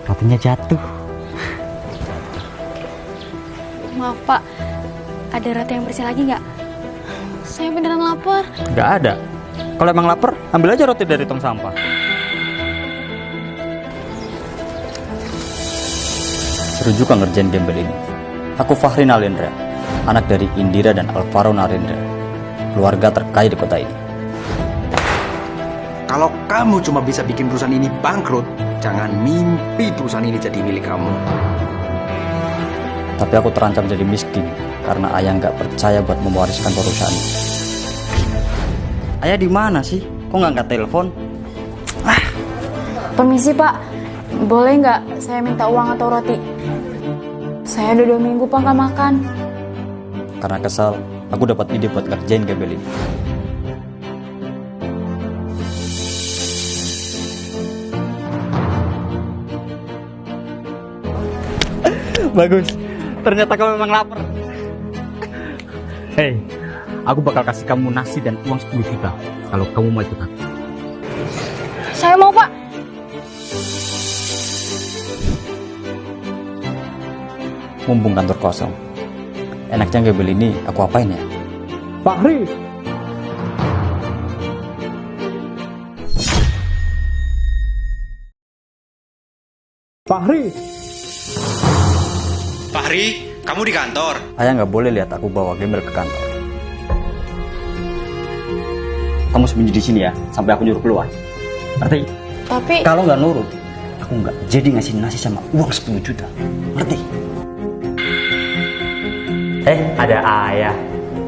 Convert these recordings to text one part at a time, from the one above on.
Rotinya jatuh. Maaf Pak, ada roti yang bersih lagi nggak? Saya beneran lapar. Nggak ada. Kalau emang lapar, ambil aja roti dari tong sampah. Seru juga ngerjain gembel ini. Aku Fahri Nalendra, anak dari Indira dan Alvaro Narendra, keluarga terkaya di kota ini. Kalau kamu cuma bisa bikin perusahaan ini bangkrut, jangan mimpi perusahaan ini jadi milik kamu. Tapi aku terancam jadi miskin karena ayah nggak percaya buat mewariskan perusahaan ini. Ayah di mana sih? Kok nggak angkat telepon? Permisi Pak, boleh nggak saya minta uang atau roti? Saya udah 2 minggu Pak nggak makan. Karena kesal, aku dapat ide buat ngerjain gembel ini. Bagus, ternyata kamu memang lapar. Hei, aku bakal kasih kamu nasi dan uang 10 juta kalau kamu mau ikut aku. Saya mau Pak. Mumpung kantor kosong, enaknya gembel ini aku apain ya? Fahri. Fahri. Fahri, kamu di kantor? Ayah nggak boleh lihat aku bawa gembel ke kantor. Kamu sembunyi di sini ya, sampai aku nyuruh keluar. Ngerti? Tapi Kalau nggak nurut, aku nggak jadi ngasih nasi sama uang 10 juta. Ngerti? Ada ayah.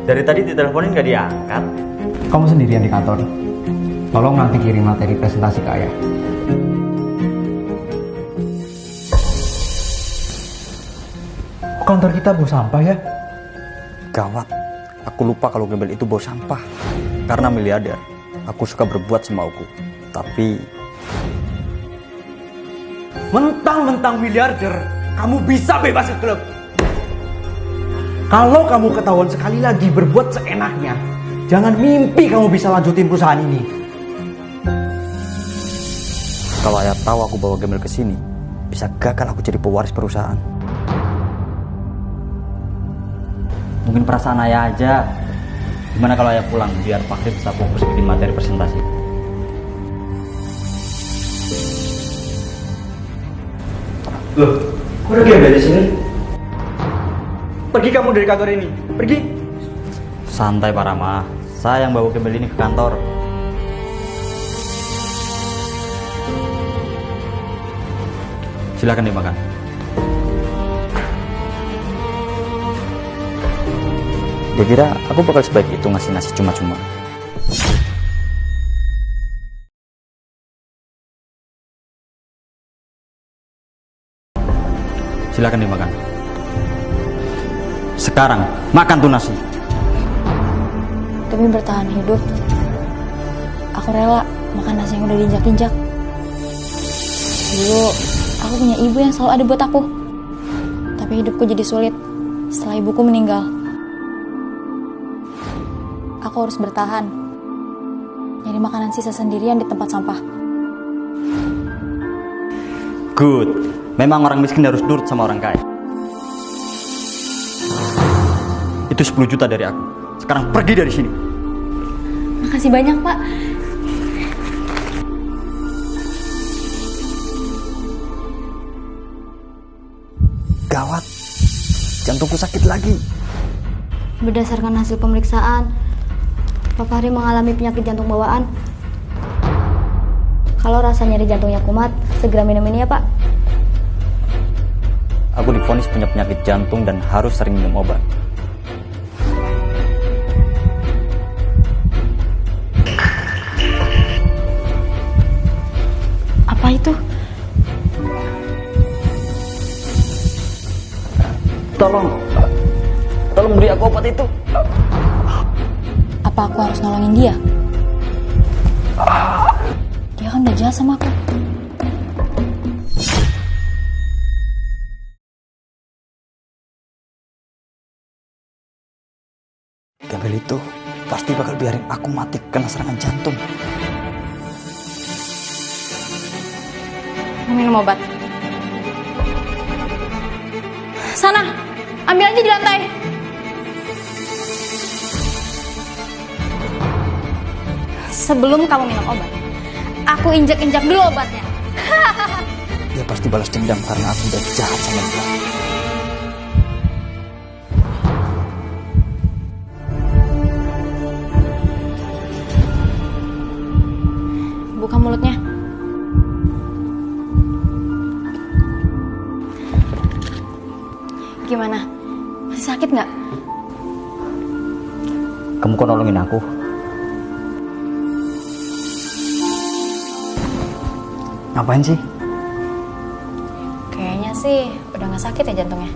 Dari tadi diteleponin nggak diangkat. Kamu sendirian di kantor. Tolong nanti kirim materi presentasi ke ayah. Kantor kita bau sampah ya? Gawat, aku lupa kalau gembel itu bau sampah. Karena miliarder, aku suka berbuat semauku. Tapi Mentang-mentang miliarder, kamu bisa bebas ke klub. Kalau kamu ketahuan sekali lagi berbuat seenaknya, jangan mimpi kamu bisa lanjutin perusahaan ini. kalau ayah tahu aku bawa gembel ke sini, bisa gagal aku jadi pewaris perusahaan. Mungkin perasaan ayah aja. Gimana kalau ayah pulang biar Fahri bisa fokus bikin materi presentasi? Loh, kok ada gembel di sini? Pergi kamu dari kantor ini, pergi. Santai Pak Rama, saya yang bawa gembel ini ke kantor. Silakan dimakan. Dia kira aku bakal sebaik itu ngasih nasi cuma-cuma. Silakan dimakan. Sekarang makan tuh nasi. demi bertahan hidup, aku rela makan nasi yang udah diinjak-injak. Dulu aku punya ibu yang selalu ada buat aku, tapi hidupku jadi sulit setelah ibuku meninggal. Aku harus bertahan, nyari makanan sisa sendirian di tempat sampah. Good. Memang orang miskin harus nurut sama orang kaya. Itu 10 juta dari aku. Sekarang pergi dari sini. Makasih banyak, Pak. Gawat. Jantungku sakit lagi. Berdasarkan hasil pemeriksaan, Pak Fahri mengalami penyakit jantung bawaan. Kalau rasa nyeri jantungnya kumat, segera minum ini ya, Pak. Aku divonis punya penyakit jantung dan harus sering minum obat. Apa itu? Tolong beri aku obat itu. Apa aku harus nolongin dia? Dia kan udah jahat sama aku. Gembel itu pasti bakal biarin aku mati kena serangan jantung. Mau minum obat? Sana, ambil aja di lantai. Sebelum kamu minum obat, aku injak-injak dulu obatnya. Dia pasti balas dendam karena aku udah jahat sama dia. Buka mulutnya. Gimana? Masih sakit nggak? Kamu kok nolongin aku? Ngapain sih? Kayaknya sih udah nggak sakit ya jantungnya.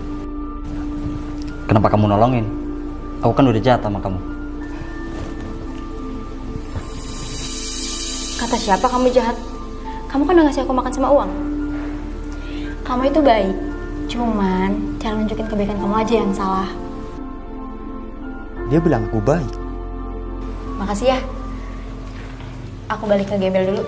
Kenapa kamu nolongin? Aku kan udah jahat sama kamu. Kata siapa kamu jahat? Kamu kan udah ngasih aku makan sama uang. Kamu itu baik, cuman cara nunjukin kebaikan kamu aja yang salah. Dia bilang aku baik. Makasih ya. Aku balik ke gembel dulu.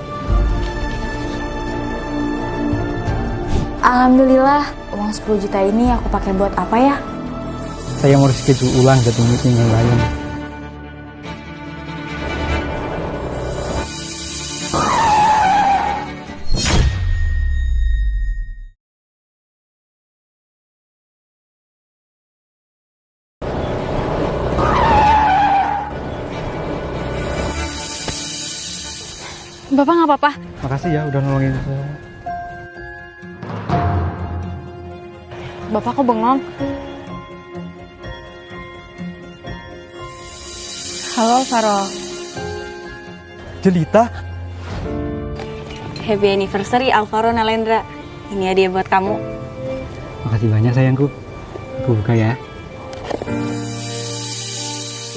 Alhamdulillah, uang 10 juta ini aku pakai buat apa ya? Saya mau reschedule ulang jatuh meeting yang lain. Bapak nggak apa-apa? Makasih ya udah nolongin saya. Bapak kok bengong? Halo, Faro. Jelita, Happy anniversary Alvaro Nalendra. Ini hadiah buat kamu. makasih banyak sayangku. Aku buka ya.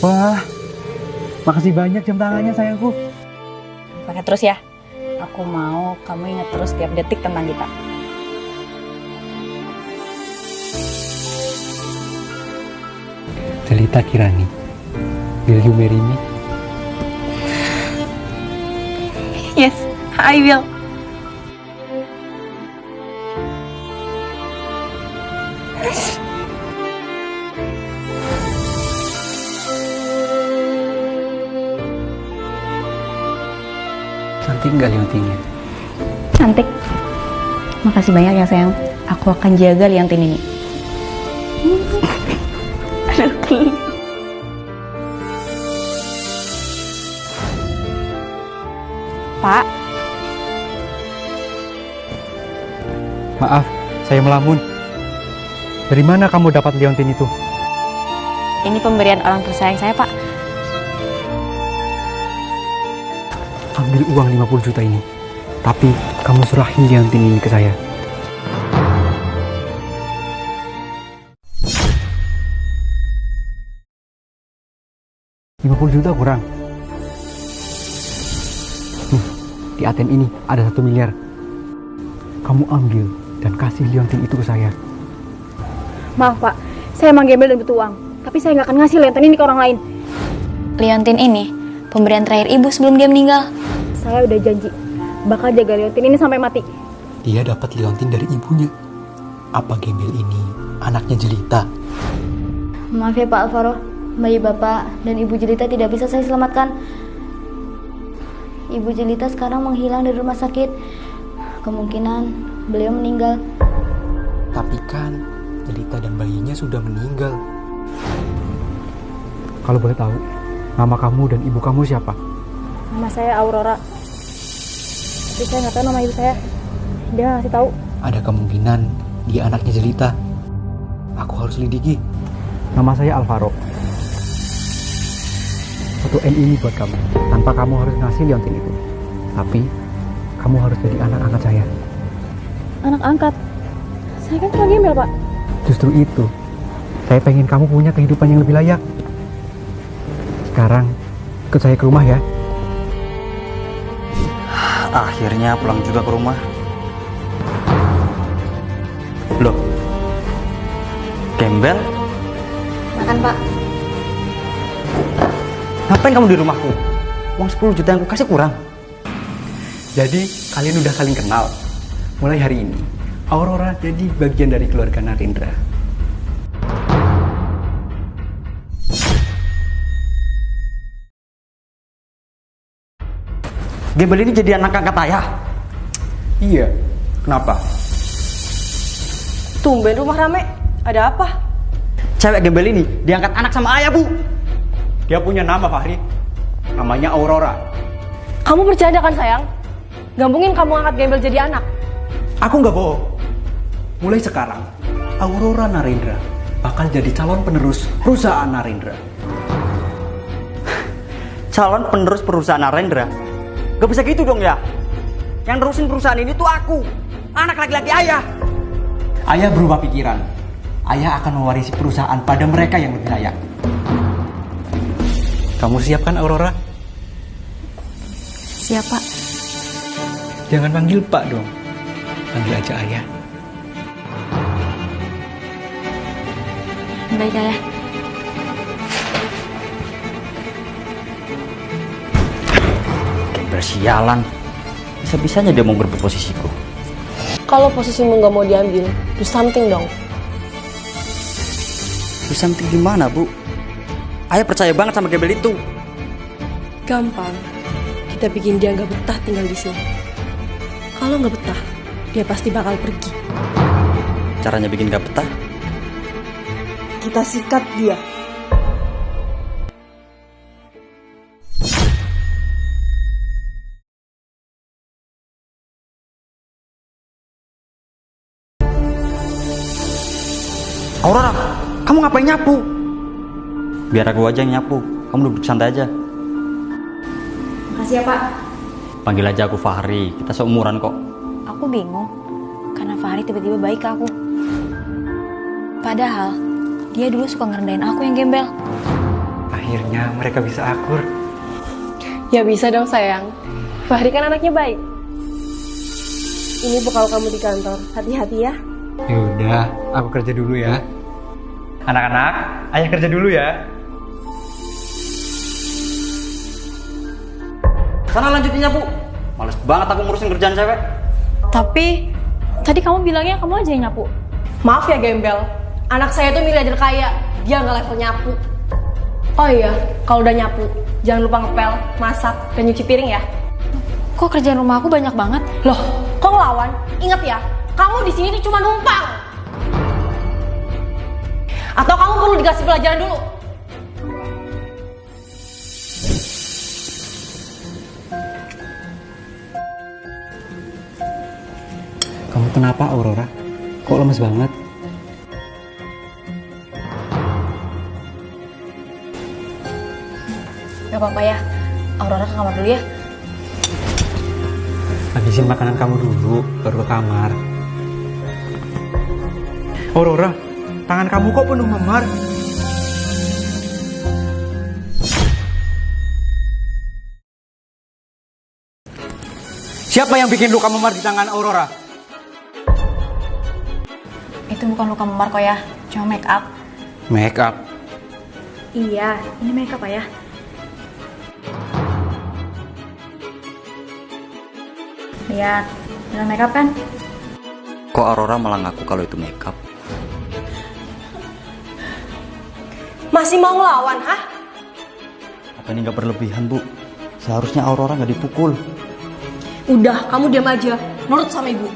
Wah, makasih banyak jam tangannya sayangku. Pakai terus ya. Aku mau kamu ingat terus tiap detik tentang kita. Jelita Kirani, will you marry me? Yes, I will. Cantik nggak liontinnya? Cantik. Makasih banyak ya sayang. Aku akan jaga liontin ini. Pak, Maaf, saya melamun. Dari mana kamu dapat liontin itu? ini pemberian orang tersayang saya, Pak. Ambil uang 50 juta ini. Tapi kamu serahin liontin ini ke saya. $50 juta kurang. Di ATM ini ada 1 miliar. Kamu ambil dan kasih liontin itu ke saya. Maaf Pak, saya emang gembel dan butuh uang. Tapi saya nggak akan ngasih liontin ini ke orang lain. Liontin ini pemberian terakhir ibu sebelum dia meninggal. Saya udah janji, bakal jaga liontin ini sampai mati. Dia dapat liontin dari ibunya. Apa gembel ini anaknya Jelita? Maaf ya Pak Alvaro, bayi Bapak dan Ibu Jelita tidak bisa saya selamatkan. Ibu Jelita sekarang menghilang dari rumah sakit. Kemungkinan beliau meninggal. Tapi kan Jelita dan bayinya sudah meninggal. Kalau boleh tahu, nama kamu dan ibu kamu siapa? Nama saya Aurora. Tapi saya nggak tahu nama ibu saya. Dia nggak ngasih tahu. Ada kemungkinan dia anaknya Jelita. Aku harus lidiki. Nama saya Alvaro. 1 M ini buat kamu. Tanpa kamu harus ngasih liontin itu. Tapi kamu harus jadi anak angkat saya. Anak angkat. Saya kan cuma gembel Pak. Justru itu. Saya pengen kamu punya kehidupan yang lebih layak. Sekarang ikut saya ke rumah ya. Akhirnya pulang juga ke rumah. Loh, gembel? Makan Pak. Ngapain kamu di rumahku? Uang 10 juta yang aku kasih kurang. Jadi kalian udah saling kenal. Mulai hari ini Aurora jadi bagian dari keluarga Narendra. Gembel ini jadi anak angkat ayah. Iya. Kenapa? Tumben rumah rame. Ada apa? Cewek gembel ini diangkat anak sama ayah, Bu. Dia punya nama, Fahri. Namanya Aurora. Kamu bercanda kan sayang? Gak mungkin kamu angkat gembel jadi anak. Aku nggak bohong. Mulai sekarang, Aurora Narendra bakal jadi calon penerus perusahaan Narendra. Calon penerus perusahaan Narendra? Gak bisa gitu dong ya. Yang nerusin perusahaan ini tuh aku, anak laki-laki ayah. Ayah berubah pikiran. Ayah akan mewarisi perusahaan pada mereka yang lebih layak. Kamu siap kan, Aurora? Siap, Pak. Jangan panggil Pak dong. Panggil aja Ayah. Baik, Ayah. Gembel sialan. Bisa-bisanya dia mau ngerebut posisiku. Kalau posisimu gak mau diambil, do something dong. Bisa penting gimana, Bu? Ayah percaya banget sama gembel itu. Gampang. Kita bikin dia gak betah tinggal di sini. Kalau gak betah, dia pasti bakal pergi. Caranya bikin gak betah? Kita sikat dia. Aurora, kamu ngapain nyapu? Biar aku aja yang nyapu. Kamu duduk santai aja. Makasih ya, Pak. Panggil aja aku Fahri. Kita seumuran kok. Aku bingung karena Fahri tiba-tiba baik ke aku. Padahal dia dulu suka ngerendahin aku yang gembel. Akhirnya mereka bisa akur. Ya bisa dong sayang. Fahri kan anaknya baik. Ini bekal kamu di kantor. Hati-hati ya. Yaudah, aku kerja dulu ya. Anak-anak, ayah kerja dulu ya. Sana lanjutin nyapu. Males banget aku ngurusin kerjaan cewek. Tapi tadi kamu bilangnya kamu aja yang nyapu. Maaf ya gembel. Anak saya tuh miliarder kaya. Dia nggak level nyapu. Oh iya, kalau udah nyapu, jangan lupa ngepel, masak, dan nyuci piring ya. Kok kerjaan rumah aku banyak banget? Loh, kok ngelawan? Ingat ya, kamu di sini tuh cuma numpang. Atau kamu perlu dikasih pelajaran dulu? Kamu kenapa, Aurora? Kok lemes banget? Gak apa-apa ya, Aurora ke kamar dulu ya. Habisin makanan kamu dulu, baru ke kamar. Aurora, tangan kamu kok penuh memar? Siapa yang bikin luka memar di tangan Aurora? Itu bukan luka memar kok ya, cuma make up. Make up. Iya, ini make up ya. Lihat, dengan make up kan? Kok Aurora malah ngaku kalau itu makeup? Masih mau ngelawan, hah? Apa ini nggak berlebihan, Bu? Seharusnya Aurora nggak dipukul. Udah, kamu diam aja. Nurut sama ibu.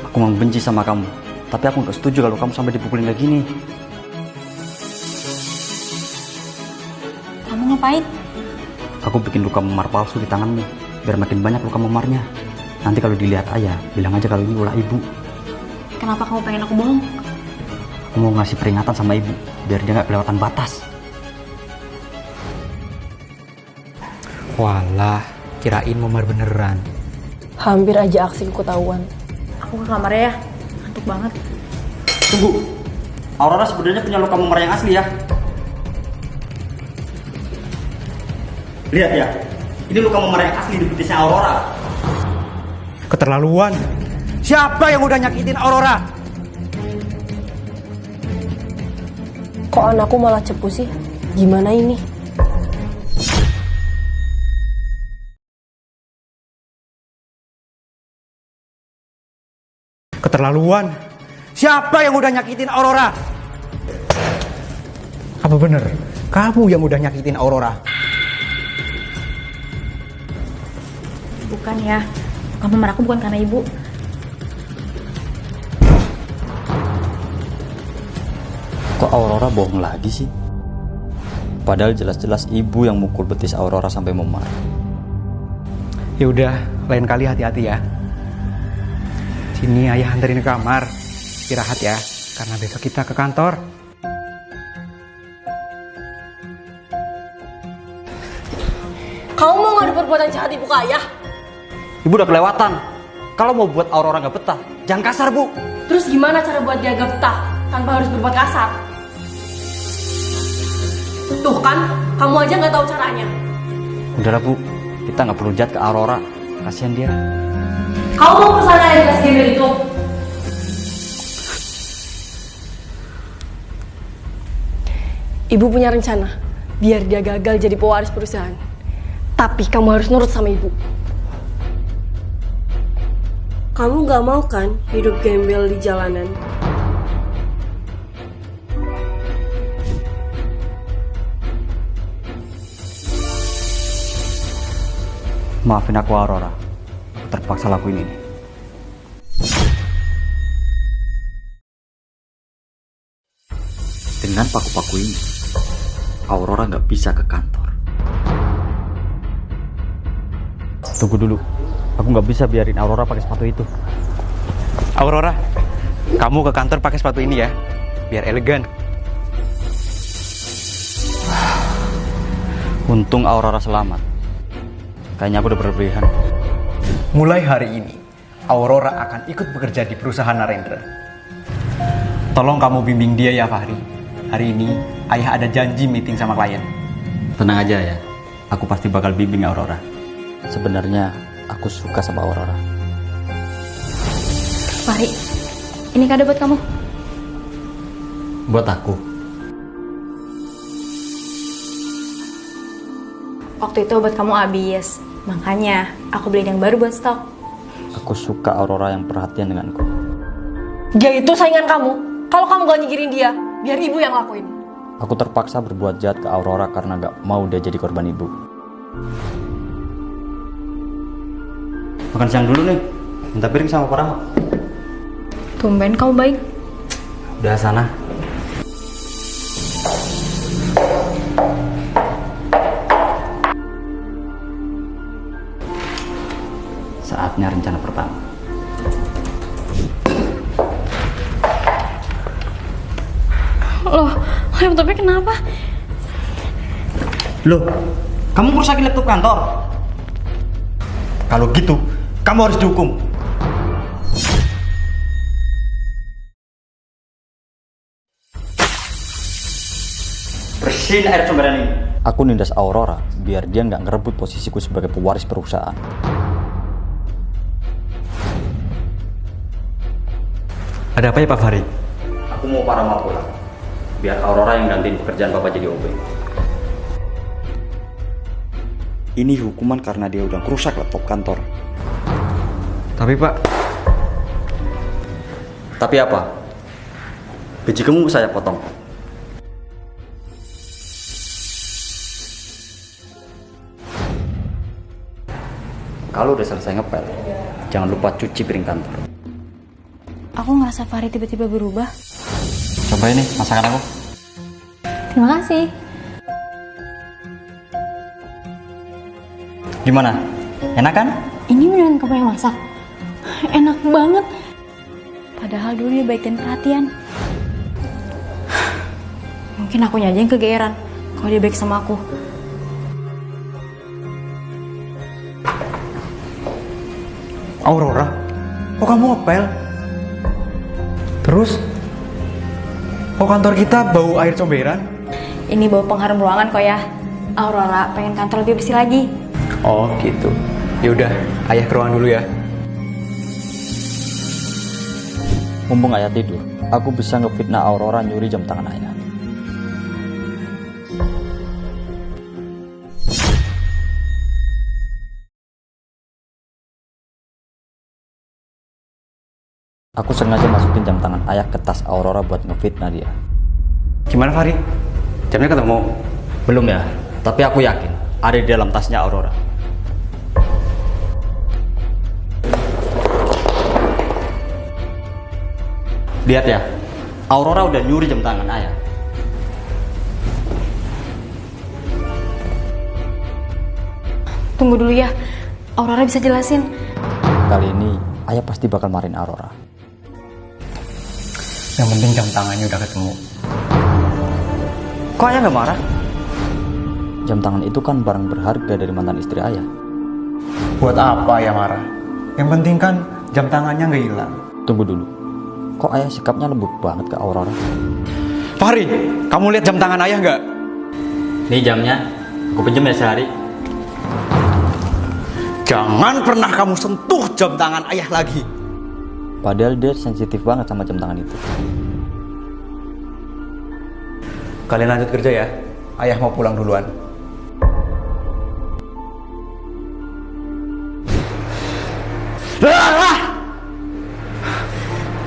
Aku memang benci sama kamu, tapi aku nggak setuju kalau kamu sampai dipukulin kayak gini. Kamu ngapain? Aku bikin luka memar palsu di tanganmu, biar makin banyak luka memarnya. Nanti kalau dilihat ayah, bilang aja kalau ini ulah ibu. Kenapa kamu pengen aku bohong? Aku mau ngasih peringatan sama ibu, biar dia nggak kelewatan batas. Walah, kirain memar beneran. Hampir aja aksiku ketahuan. Aku ke kamarnya ya, ngantuk banget. Tunggu, Aurora sebenarnya punya luka memar yang asli ya. Lihat ya, ini luka memar yang asli di betisnya Aurora. Keterlaluan. Siapa yang udah nyakitin Aurora? Kok anakku malah cepu sih? Gimana ini? Keterlaluan. Siapa yang udah nyakitin Aurora? Apa bener? Kamu yang udah nyakitin Aurora? Bukan ya. Kamu marah aku bukan karena ibu. Kok Aurora bohong lagi sih? Padahal jelas-jelas ibu yang mukul betis Aurora sampai memar. Ya udah, lain kali hati-hati ya. Sini ayah anterin ke kamar. Istirahat ya, karena besok kita ke kantor. Kamu mau ngadu perbuatan jahat ibu ke ayah? Ibu udah kelewatan. Kalau mau buat Aurora nggak betah, jangan kasar, Bu. Terus gimana cara buat dia agak betah tanpa harus berbuat kasar? Tuh kan, kamu aja nggak tahu caranya. Udahlah, Bu. Kita nggak perlu jahat ke Aurora. Kasihan dia. Kamu mau perusahaan ayah jelas gembel itu? Ibu punya rencana biar dia gagal jadi pewaris perusahaan. Tapi kamu harus nurut sama ibu. Kamu gak mau kan hidup gembel di jalanan? Maafin aku, Aurora. Aku terpaksa lakuin ini. Dengan paku-paku ini, Aurora nggak bisa ke kantor. Tunggu dulu. Aku nggak bisa biarin Aurora pakai sepatu itu. Aurora, kamu ke kantor pakai sepatu ini ya, biar elegan. Untung Aurora selamat. Kayaknya aku udah berlebihan. Mulai hari ini, Aurora akan ikut bekerja di perusahaan Narendra. Tolong kamu bimbing dia ya, Fahri. Hari ini, ayah ada janji meeting sama klien. Tenang aja ya, aku pasti bakal bimbing Aurora. Sebenarnya aku suka sama Aurora. Fahri, ini kado buat kamu. Buat aku. Waktu itu obat kamu habis, makanya aku beliin yang baru buat stok. Aku suka Aurora yang perhatian denganku. Dia itu saingan kamu. Kalau kamu gak nyigirin dia, biar ibu yang lakuin. Aku terpaksa berbuat jahat ke Aurora karena gak mau dia jadi korban ibu. Makan siang dulu nih. Minta piring sama Pak Rahmat. Tumben kamu baik. Udah sana. Saatnya rencana pertama. Loh, laptopnya kenapa? Loh, kamu merusakin laptop kantor? Kalau gitu, kamu harus dihukum. Bersihin air cemberan ini. Aku nindas Aurora biar dia nggak ngerebut posisiku sebagai pewaris perusahaan. Ada apa ya Pak Fahri? Aku mau Pak Rahmat pulang. Biar Aurora yang gantiin pekerjaan Bapak jadi OB. Ini hukuman karena dia udah merusak laptop kantor. Tapi Pak, Tapi apa? Gaji kamu saya potong. Kalau udah selesai ngepel, jangan lupa cuci piring kantor. Aku ngerasa Fahri tiba-tiba berubah. Coba ini masakan aku. Terima kasih. gimana? Enak kan? Ini beneran kamu yang masak? Enak banget. Padahal dulu dia baik dan perhatian. Mungkin akunya aja yang kegeeran kalau dia baik sama aku. Aurora, kok kamu ngepel? Terus, kok kantor kita bau air comberan? Ini bawa pengharum ruangan kok ya. Aurora pengen kantor lebih bersih lagi. Oh gitu. Ya udah, ayah ke ruangan dulu ya. Mumpung ayah tidur, aku bisa ngefitnah Aurora nyuri jam tangan ayah. Aku sengaja masukin jam tangan ayah ke tas Aurora buat ngefitnah dia. Gimana Fahri? Jamnya ketemu? Belum ya, tapi aku yakin ada di dalam tasnya Aurora. Lihat ya, Aurora udah nyuri jam tangan ayah. Tunggu dulu ya, Aurora bisa jelasin. Kali ini ayah pasti bakal marahin Aurora. Yang penting jam tangannya udah ketemu. Kok ayah nggak marah? Jam tangan itu kan barang berharga dari mantan istri ayah. Buat apa ya marah? Yang penting kan jam tangannya nggak hilang. Tunggu dulu, kok ayah sikapnya lembut banget ke Aurora? Fahri, kamu lihat jam tangan ayah nggak? Nih jamnya, aku pinjam ya sehari. Jangan pernah kamu sentuh jam tangan ayah lagi. Padahal dia sensitif banget sama jam tangan itu. Kalian lanjut kerja ya. Ayah mau pulang duluan.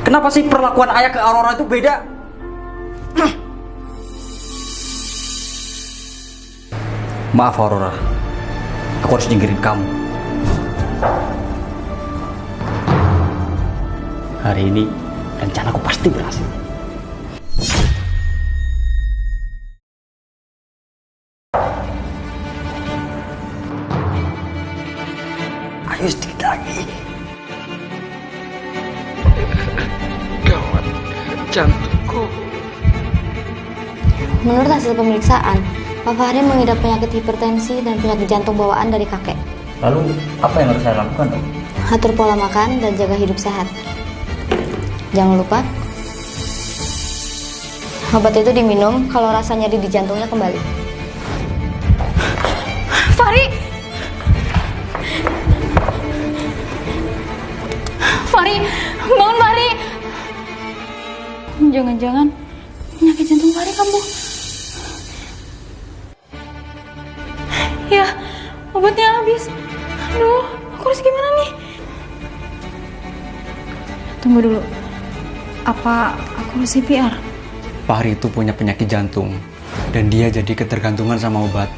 Kenapa sih perlakuan ayah ke Aurora itu beda? Maaf Aurora, aku harus nyingkirin kamu. Hari ini rencanaku pasti berhasil. Ayo sedikit lagi. Gawat, jantungku. Menurut hasil pemeriksaan, Pak Fahri mengidap penyakit hipertensi dan penyakit jantung bawaan dari kakek. Lalu apa yang harus saya lakukan, Dok? Atur pola makan dan jaga hidup sehat. Jangan lupa, obat itu diminum kalau rasa nyeri di jantungnya kembali. Fahri! Fahri! Bangun Fahri! Jangan-jangan penyakit jantung Fahri kambuh. Ya, obatnya habis. Aduh, aku harus gimana nih? Tunggu dulu. Apa aku harus CPR? Fahri itu punya penyakit jantung dan dia jadi ketergantungan sama obat.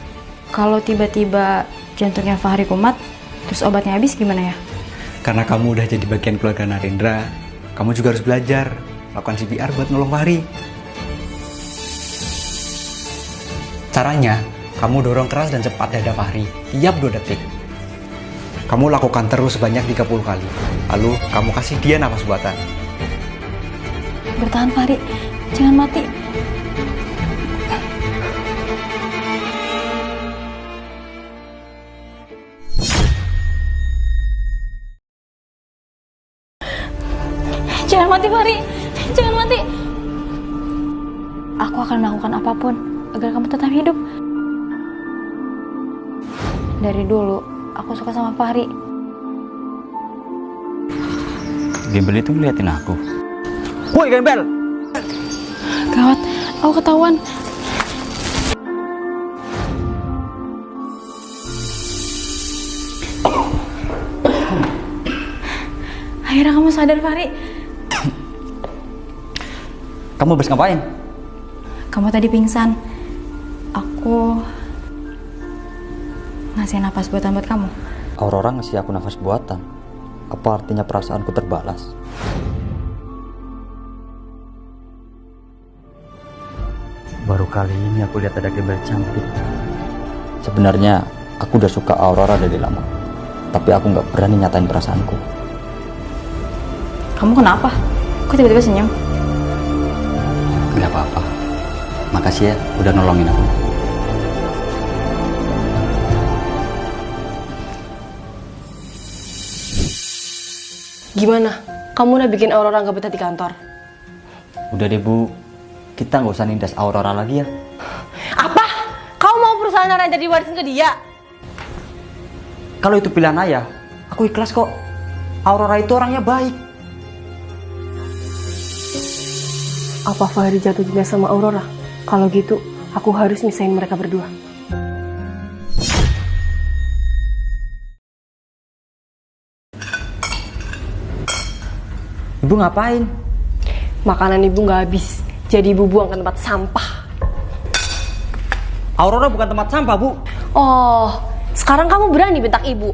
Kalau tiba-tiba jantungnya Fahri kumat, terus obatnya habis gimana ya? Karena kamu udah jadi bagian keluarga Narendra, kamu juga harus belajar lakukan CPR buat nolong Fahri. Caranya, kamu dorong keras dan cepat dada Fahri tiap 2 detik. Kamu lakukan terus sebanyak 30 kali. Lalu kamu kasih dia nafas buatan. Bertahan Fahri, jangan mati. Jangan mati Fahri, jangan mati. Aku akan melakukan apapun agar kamu tetap hidup. Dari dulu, aku suka sama Fahri. Gembel itu ngeliatin aku. Woi Gembel! Gawat, aku ketahuan. Akhirnya kamu sadar, Fahri. Kamu habis ngapain? Kamu tadi pingsan. Aku ngasih nafas buatan buat kamu. Aurora ngasih aku nafas buatan. Apa artinya perasaanku terbalas? Baru kali ini aku lihat ada Gembel cantik. Sebenarnya aku udah suka Aurora dari lama, tapi aku nggak berani nyatain perasaanku. Kamu kenapa? Kok tiba-tiba senyum? Nggak apa-apa. Makasih ya udah nolongin aku. Gimana? Kamu udah bikin Aurora nggak betah di kantor? Udah deh Bu, kita nggak usah nindas Aurora lagi ya. Apa? Kamu mau perusahaan Narendra diwarisin ke dia? Kalau itu pilihan ayah, aku ikhlas kok. Aurora itu orangnya baik. Apa Fahri jatuh cinta sama Aurora? Kalau gitu, aku harus misahin mereka berdua. Ibu ngapain? Makanan ibu nggak habis, jadi ibu buang ke tempat sampah. Aurora bukan tempat sampah, Bu. Oh, sekarang kamu berani bentak ibu.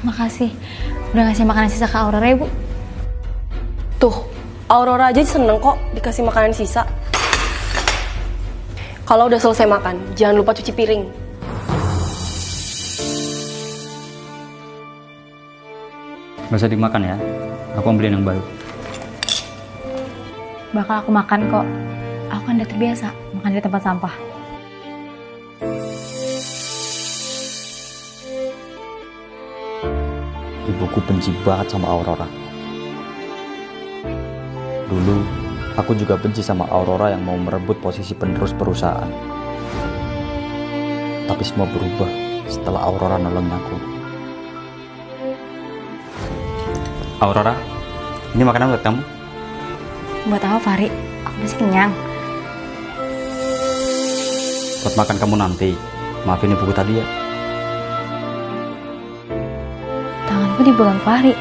Makasih udah ngasih makanan sisa ke Aurora ya, Bu. Tuh, Aurora aja seneng kok dikasih makanan sisa. Kalau udah selesai makan, jangan lupa cuci piring. Gak usah dimakan ya, aku ambilin yang baru. Bakal aku makan kok. Aku kan udah terbiasa makan di tempat sampah. Ibuku benci banget sama Aurora. Dulu, aku juga benci sama Aurora yang mau merebut posisi penerus perusahaan. Tapi semua berubah setelah Aurora nolongin aku. Aurora, ini makanan buat kamu. Buat apa, Fahri? Aku masih kenyang. Buat makan kamu nanti. Maafin ibuku tadi ya. Tanganku dipegang Fahri.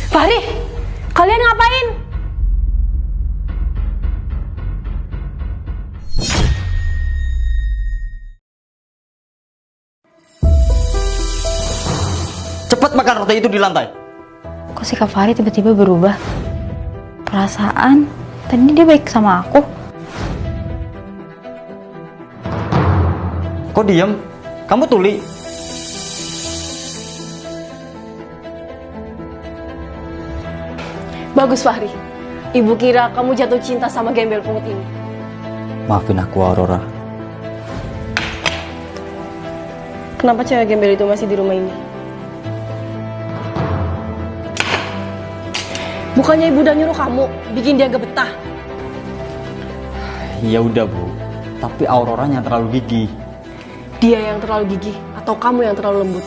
Fahri, kalian ngapain? Cepat makan roti itu di lantai. Kok sikap Fahri tiba-tiba berubah? Perasaan tadi dia baik sama aku. Kok diem? Kamu tuli. Bagus Fahri. Ibu kira kamu jatuh cinta sama gembel pungut ini. Maafin aku, Aurora. Kenapa cewek gembel itu masih di rumah ini? Bukannya ibu udah nyuruh kamu bikin dia gak betah. Ya udah, Bu. Tapi Auroranya terlalu gigih. Dia yang terlalu gigih atau kamu yang terlalu lembut?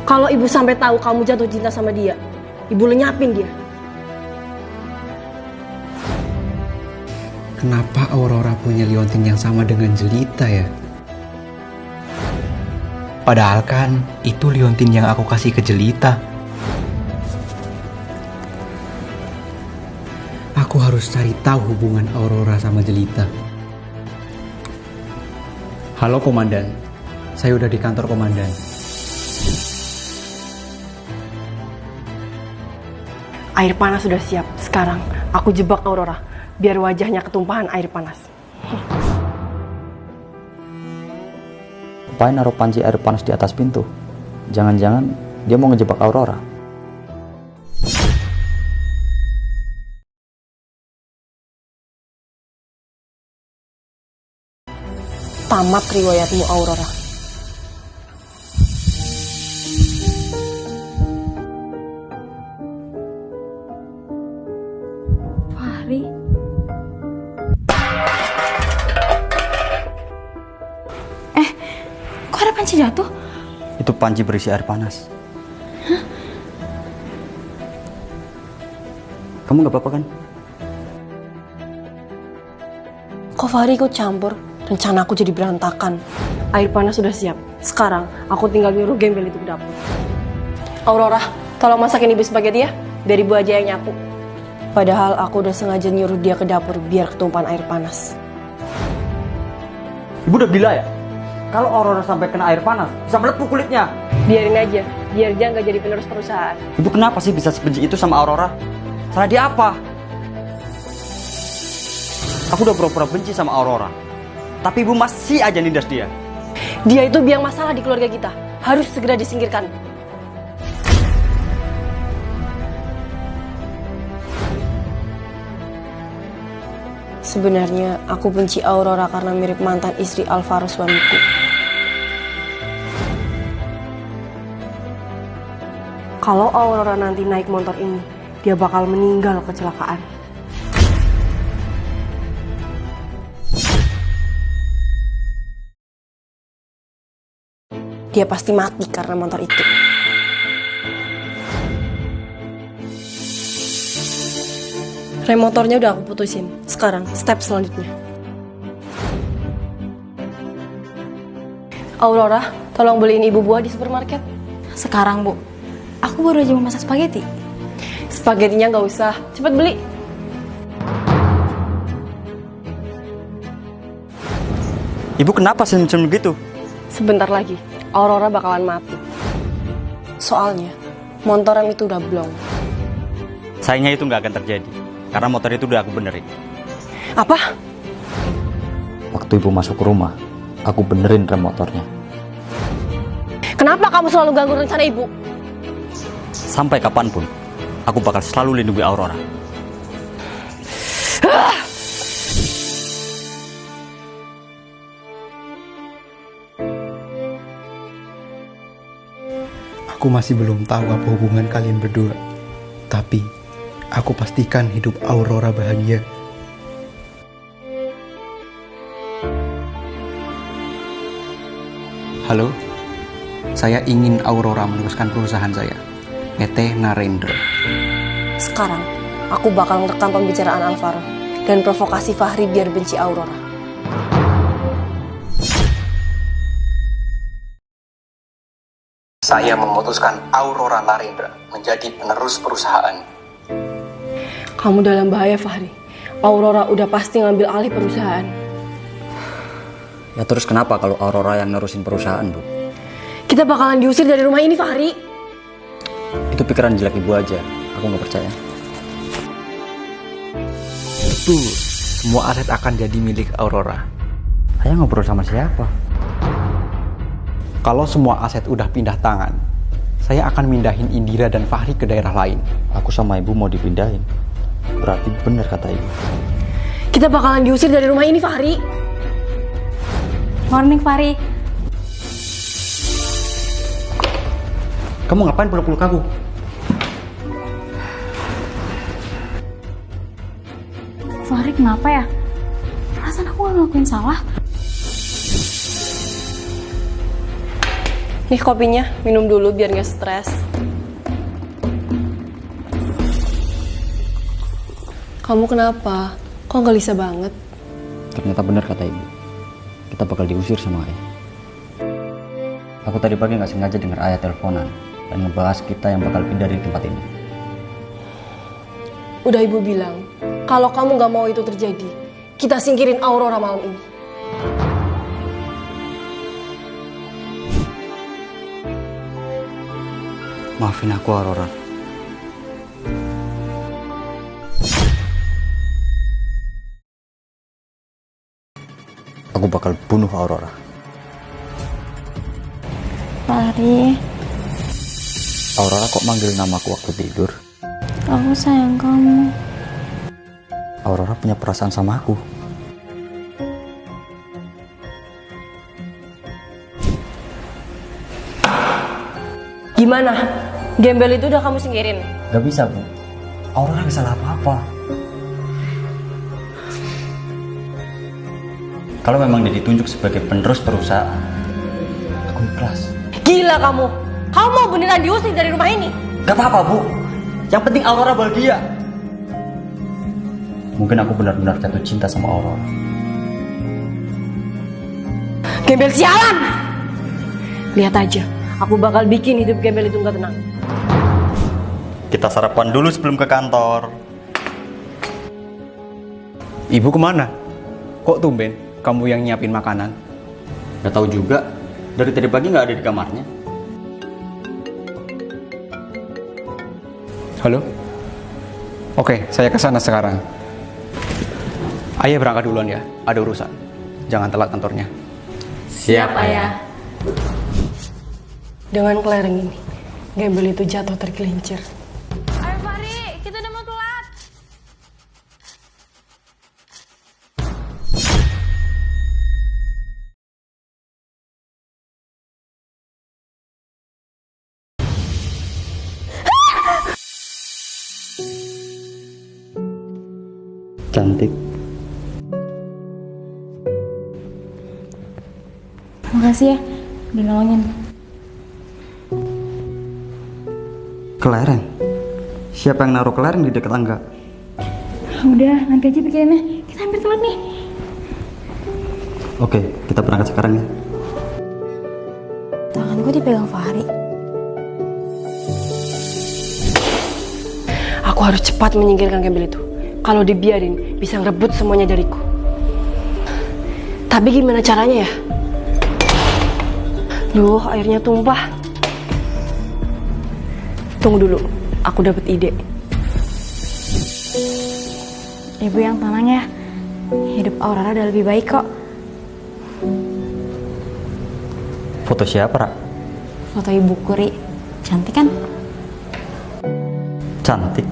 Kalau ibu sampai tahu kamu jatuh cinta sama dia, ibu lenyapin dia. Kenapa Aurora punya liontin yang sama dengan Jelita ya? Padahal kan itu liontin yang aku kasih ke Jelita. Aku harus cari tahu hubungan Aurora sama Jelita. Halo Komandan, saya udah di kantor Komandan. Air panas sudah siap. Sekarang aku jebak Aurora biar wajahnya ketumpahan air panas. Ngapain naruh panci air panas di atas pintu? Jangan-jangan dia mau ngejebak Aurora. Tamat riwayatmu Aurora. Fahri. Kok ada panci jatuh? Itu panci berisi air panas. Kamu gak apa-apa kan? Kok Fahri ikut campur? Rencana aku jadi berantakan. Air panas sudah siap. Sekarang aku tinggal nyuruh gembel itu ke dapur. Aurora, tolong masakin ibu spaghetti ya, biar ibu aja yang nyapu. Padahal aku udah sengaja nyuruh dia ke dapur biar ketumpahan air panas. Ibu udah bilang ya, kalau Aurora sampai kena air panas, bisa melepuh kulitnya. Biarin aja, biar dia nggak jadi penerus perusahaan. Ibu kenapa sih bisa sebenci itu sama Aurora? Salah dia apa? Aku udah pura-pura benci sama Aurora, tapi ibu masih aja nindas dia. Dia itu biang masalah di keluarga kita. Harus segera disingkirkan. Sebenarnya aku benci Aurora karena mirip mantan istri Alvaro suamiku. Kalau Aurora nanti naik motor ini, dia bakal meninggal kecelakaan. Dia pasti mati karena motor itu. Rem motornya udah aku putusin. Sekarang, step selanjutnya. Aurora, tolong beliin ibu buah di supermarket. Sekarang, Bu. Aku baru aja mau masak spaghetti. Spaghettinya nggak usah, cepet beli. Ibu kenapa senyum-senyum gitu? Sebentar lagi, Aurora bakalan mati. Soalnya, motor yang itu udah blong. Sayangnya itu nggak akan terjadi, karena motor itu udah aku benerin. Apa? Waktu ibu masuk ke rumah, aku benerin rem motornya. Kenapa kamu selalu ganggu rencana ibu? Sampai kapanpun, aku bakal selalu lindungi Aurora. Aku masih belum tahu apa hubungan kalian berdua. Tapi, aku pastikan hidup Aurora bahagia. Halo, saya ingin Aurora meneruskan perusahaan saya, PT Narendra. Sekarang, aku bakal ngerekam pembicaraan Alvaro dan provokasi Fahri biar benci Aurora. Saya memutuskan Aurora Narendra menjadi penerus perusahaan. Kamu dalam bahaya, Fahri. Aurora udah pasti ngambil alih perusahaan. Ya terus kenapa kalau Aurora yang nerusin perusahaan, Bu? Kita bakalan diusir dari rumah ini, Fahri. Itu pikiran jelek ibu aja. Aku nggak percaya. Betul, semua aset akan jadi milik Aurora. Ayah ngobrol sama siapa? Kalau semua aset udah pindah tangan, saya akan mindahin Indira dan Fahri ke daerah lain. Aku sama ibu mau dipindahin. Berarti benar kata ibu. Kita bakalan diusir dari rumah ini, Fahri. Morning, Fahri. Kamu ngapain peluk-peluk aku? Fahri kenapa ya? Perasaan aku gak ngelakuin salah. Nih kopinya, minum dulu biar gak stres. Kamu kenapa? Kok gelisah banget? Ternyata benar kata ibu. Kita bakal diusir sama ayah. Aku tadi pagi nggak sengaja dengar ayah teleponan dan ngebahas kita yang bakal pindah dari tempat ini. Udah ibu bilang, kalau kamu gak mau itu terjadi, kita singkirin Aurora malam ini. Maafin aku, Aurora. Aku bakal bunuh Aurora. Fahri, Aurora kok manggil namaku waktu tidur? aku sayang kamu. Aurora punya perasaan sama aku. Gimana? Gembel itu udah kamu singkirin? Gak bisa, Bu. Aurora gak salah apa-apa. Kalau memang dia ditunjuk sebagai penerus perusahaan, aku ikhlas. Gila kamu! Kamu mau beneran diusir dari rumah ini? Gak apa-apa, Bu. Yang penting Aurora bahagia. Mungkin aku benar-benar jatuh cinta sama Aurora. Gembel sialan! Lihat aja, aku bakal bikin hidup Gembel itu gak tenang. Kita sarapan dulu sebelum ke kantor. Ibu kemana? Kok tumben kamu yang nyiapin makanan? Gak tahu juga. Dari tadi pagi nggak ada di kamarnya. Halo? Oke, saya kesana sekarang. Ayah berangkat duluan ya, ada urusan. Jangan telat kantornya. Siap, Ayah. Dengan kelereng ini, Gembel itu jatuh tergelincir. Ayo Fahri, kita udah mau telat. Cantik. Makasih ya, udah nolongin. Kelereng? Siapa yang naruh kelereng di dekat tangga? Udah, nanti aja pikirinnya. Kita hampir telat nih. Oke, kita berangkat sekarang ya. Tangan gue dipegang Fahri. Aku harus cepat menyingkirkan gembel itu. Kalau dibiarin, bisa ngerebut semuanya dariku. Tapi gimana caranya ya? Duh, airnya tumpah. Tunggu dulu, aku dapat ide. Ibu yang tenang ya. Hidup Aurora udah lebih baik kok. Foto siapa, Ra? Foto Ibu Kuri. Cantik kan? Cantik.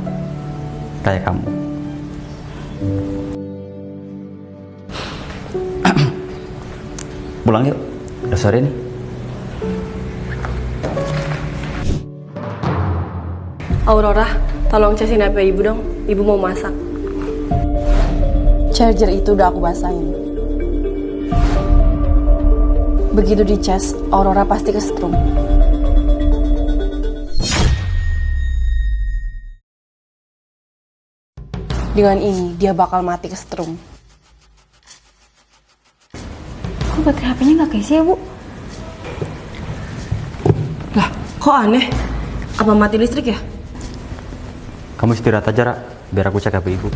Kayak kamu. Pulang yuk. Udah sore nih. Aurora, tolong casin HP ibu dong. Ibu mau masak. Charger itu udah aku basahin. Begitu dicas, Aurora pasti kesetrum. Dengan ini, dia bakal mati kesetrum. Kok baterai HP-nya nggak keisi ya, Bu? Lah, kok aneh? Apa mati listrik ya? Kamu istirahat aja, Ra. Biar aku cek HP ibu.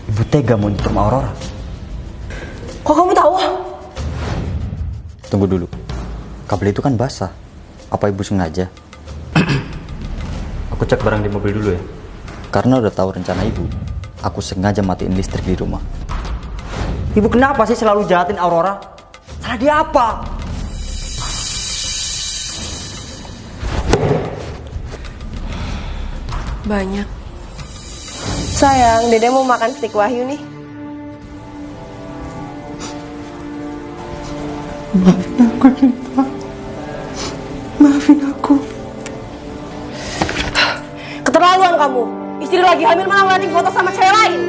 Ibu tega mau nyetrum Aurora. Kok kamu tahu? Tunggu dulu. Kabel itu kan basah. Apa ibu sengaja? Aku cek barang di mobil dulu ya. Karena udah tahu rencana ibu, aku sengaja matiin listrik di rumah. Ibu kenapa sih selalu jahatin Aurora? Salah dia apa? Banyak. Sayang, Dede mau makan stik Wahyu nih. Maafin aku. Keterlaluan kamu. Istri lagi hamil malah ngeliatin foto sama cewek lain.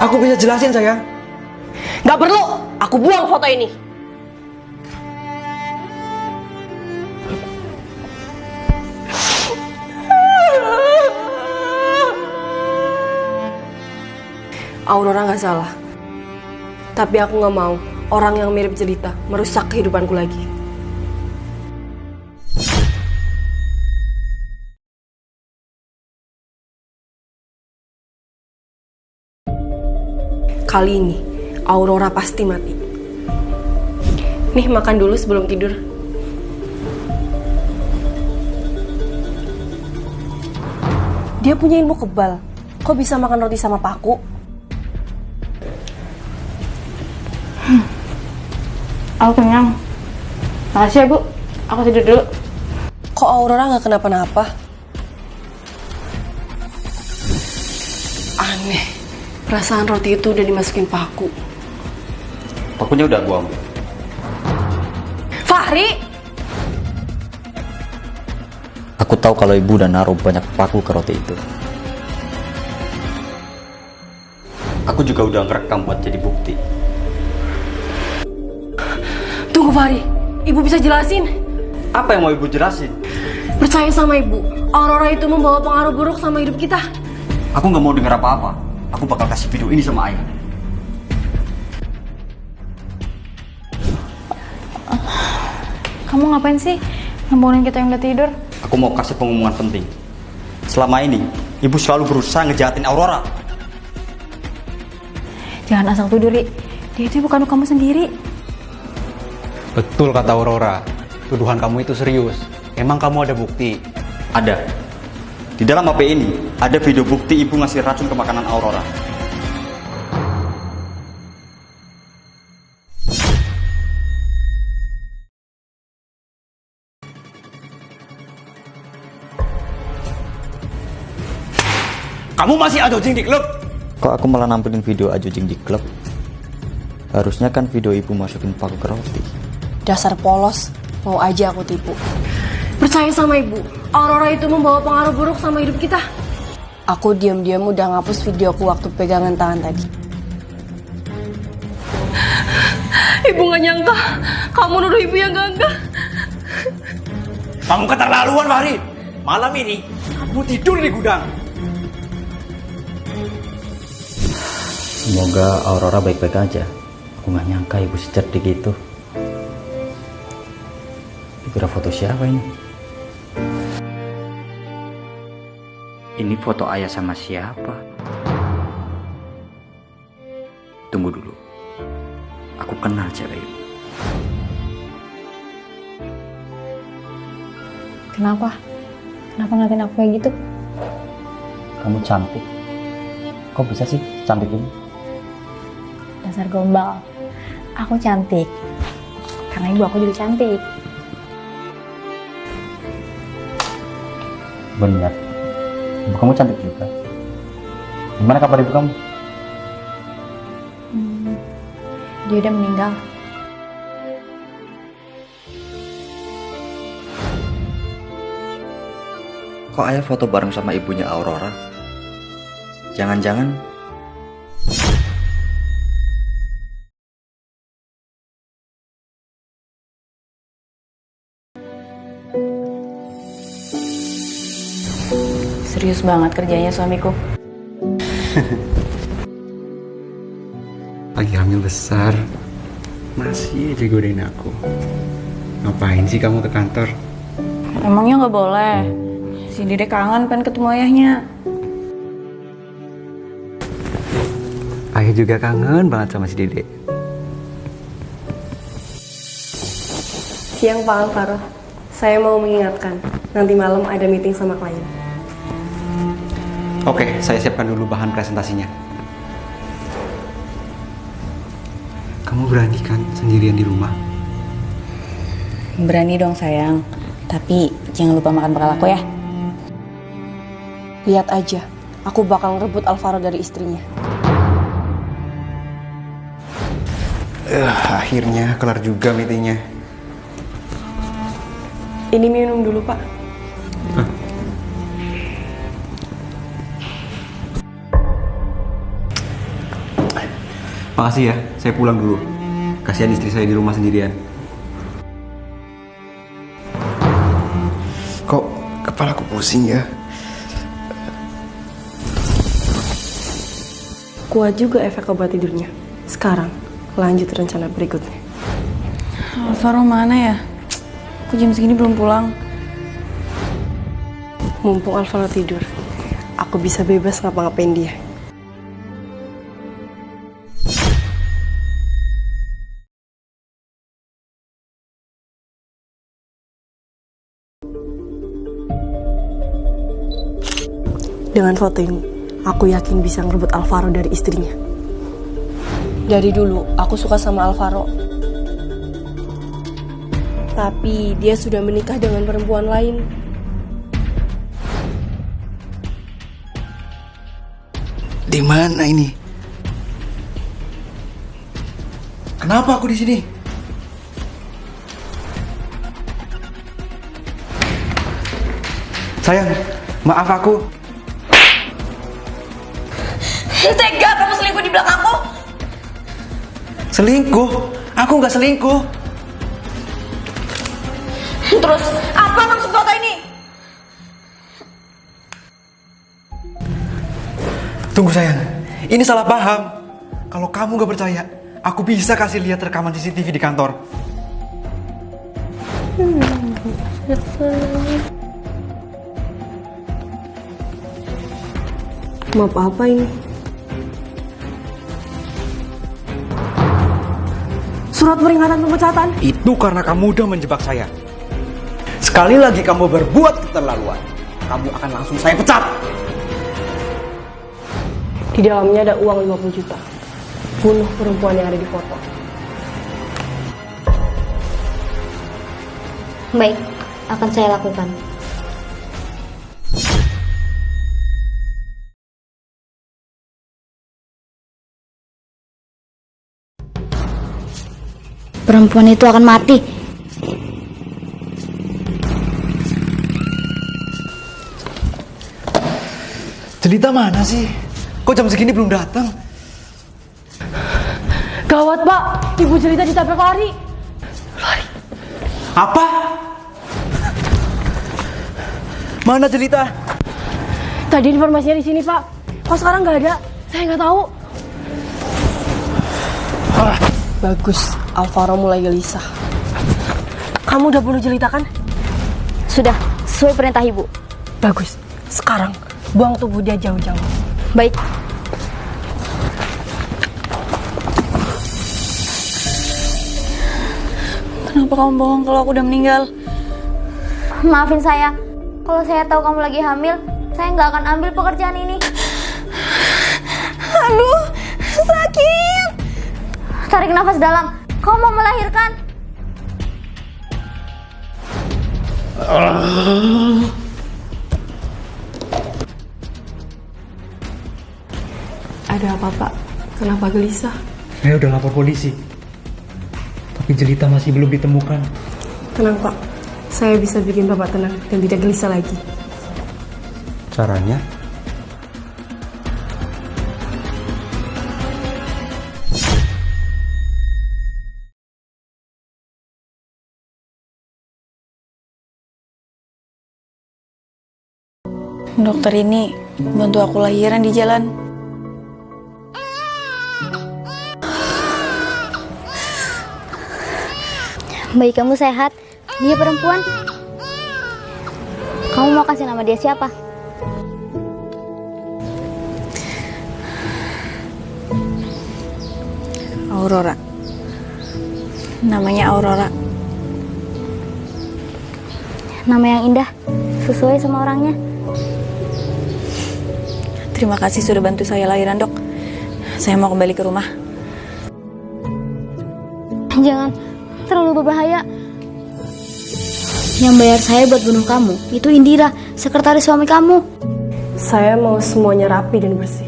Aku bisa jelasin, sayang. Gak perlu. Aku buang foto ini. Aurora gak salah. Tapi aku gak mau orang yang mirip Jelita merusak kehidupanku lagi. Kali ini, Aurora pasti mati. Nih, makan dulu sebelum tidur. Dia punya ilmu kebal. Kok bisa makan roti sama paku? Aku kenyang. Makasih ya, Bu. Aku tidur dulu. Kok Aurora nggak kenapa-napa? Aneh. Perasaan roti itu udah dimasukin paku. Pakunya udah gua ambil. Fahri! Aku tahu kalau ibu udah naruh banyak paku ke roti itu. Aku juga udah ngerekam buat jadi bukti. Tunggu Fahri, ibu bisa jelasin? Apa yang mau ibu jelasin? Percaya sama ibu, Aurora itu membawa pengaruh buruk sama hidup kita. Aku nggak mau dengar apa-apa. Aku bakal kasih video ini sama ayah. Kamu ngapain sih ngebangunin kita yang udah tidur? Aku mau kasih pengumuman penting. Selama ini, ibu selalu berusaha ngejahatin Aurora. Jangan asal tuduh, Ri. Dia itu bukan kamu sendiri. Betul kata Aurora. Tuduhan kamu itu serius. Emang kamu ada bukti? Ada. Di dalam HP ini, ada video bukti ibu ngasih racun ke makanan Aurora. Kamu masih adojing di klub? Kok aku malah nampilin video ajujing di klub? Harusnya kan video ibu masukin paku ke roti. Dasar polos, mau aja aku tipu. Percaya sama ibu, Aurora itu membawa pengaruh buruk sama hidup kita. Aku diam-diam udah ngapus videoku waktu pegangan tangan tadi. Ibu gak nyangka, kamu nuduh ibu yang gangga. Kamu keterlaluan, Fahri. Malam ini, kamu tidur di gudang. Semoga Aurora baik-baik aja. Aku gak nyangka ibu secerdik itu. Dikira foto siapa ini? Ini foto ayah sama siapa? Tunggu dulu. Aku kenal cewek ini. Kenapa? Kenapa ngeliatin aku kayak gitu? Kamu cantik. Kok bisa sih cantik ini? Dasar gombal. Aku cantik. Karena ibu aku juga cantik. Benar. Ibu kamu cantik juga. Gimana kabar ibu kamu? Dia udah meninggal. Kok ayah foto bareng sama ibunya Aurora? Jangan-jangan Serius banget kerjanya suamiku. Lagi hamil besar, masih aja godain aku. Ngapain sih kamu ke kantor? Emangnya nggak boleh? Si Dede kangen pengen ketemu ayahnya. Ayah juga kangen banget sama si Dede. Siang Pak Alvaro, saya mau mengingatkan, nanti malam ada meeting sama klien. Oke, saya siapkan dulu bahan presentasinya. Kamu berani kan sendirian di rumah? Berani dong sayang. Tapi jangan lupa makan bekal aku ya. Lihat aja, aku bakal ngerebut Alvaro dari istrinya. Akhirnya kelar juga meetingnya. Ini minum dulu Pak. Makasih ya, saya pulang dulu. Kasihan istri saya di rumah sendirian. Kok kepalaku pusing ya? Kuat juga efek obat tidurnya. Sekarang, lanjut rencana berikutnya. Alvaro mana ya? Aku jam segini belum pulang. Mumpung Alvaro tidur, aku bisa bebas ngapa-ngapain dia. Dengan foto ini, aku yakin bisa ngerebut Alvaro dari istrinya. Dari dulu, aku suka sama Alvaro. Tapi dia sudah menikah dengan perempuan lain. Di mana ini? Kenapa aku di sini? Sayang, maaf aku. Tega kamu selingkuh di belakang aku. Selingkuh? Aku nggak selingkuh. Terus apa maksud foto ini? Tunggu sayang, ini salah paham. Kalau kamu nggak percaya, aku bisa kasih lihat rekaman CCTV di kantor. Maaf apa ini? Surat peringatan pemecatan. Itu karena kamu udah menjebak saya. Sekali lagi kamu berbuat keterlaluan, kamu akan langsung saya pecat. Di dalamnya ada uang 50 juta. Bunuh perempuan yang ada di foto. Baik, akan saya lakukan. Perempuan itu akan mati. Jelita mana sih? Kok jam segini belum datang? Gawat Pak, Ibu Jelita ditabrak lari. Apa? Mana Jelita? Tadi informasinya di sini Pak. Kok sekarang nggak ada? Saya nggak tahu. Bagus, Alvaro mulai gelisah. Kamu udah bunuh Jelita kan? Sudah, sesuai perintah ibu. Bagus, sekarang buang tubuh dia jauh-jauh. Baik. Kenapa kamu bohong kalau aku udah meninggal? Maafin saya. Kalau saya tahu kamu lagi hamil, saya nggak akan ambil pekerjaan ini. Aduh, sakit. Tarik nafas dalam. Kamu mau melahirkan? Ada apa, Pak? Kenapa gelisah? Saya udah lapor polisi. Tapi Jelita masih belum ditemukan. Tenang, Pak. Saya bisa bikin Bapak tenang dan tidak gelisah lagi. Caranya? Dokter ini bantu aku lahiran di jalan. Bayi kamu sehat. Dia perempuan. Kamu mau kasih nama dia siapa? Aurora. Namanya Aurora. Nama yang indah, sesuai sama orangnya. Terima kasih sudah bantu saya lahiran, Dok. Saya mau kembali ke rumah. Jangan, terlalu berbahaya. Yang bayar saya buat bunuh kamu itu Indira, sekretaris suami kamu. Saya mau semuanya rapi dan bersih.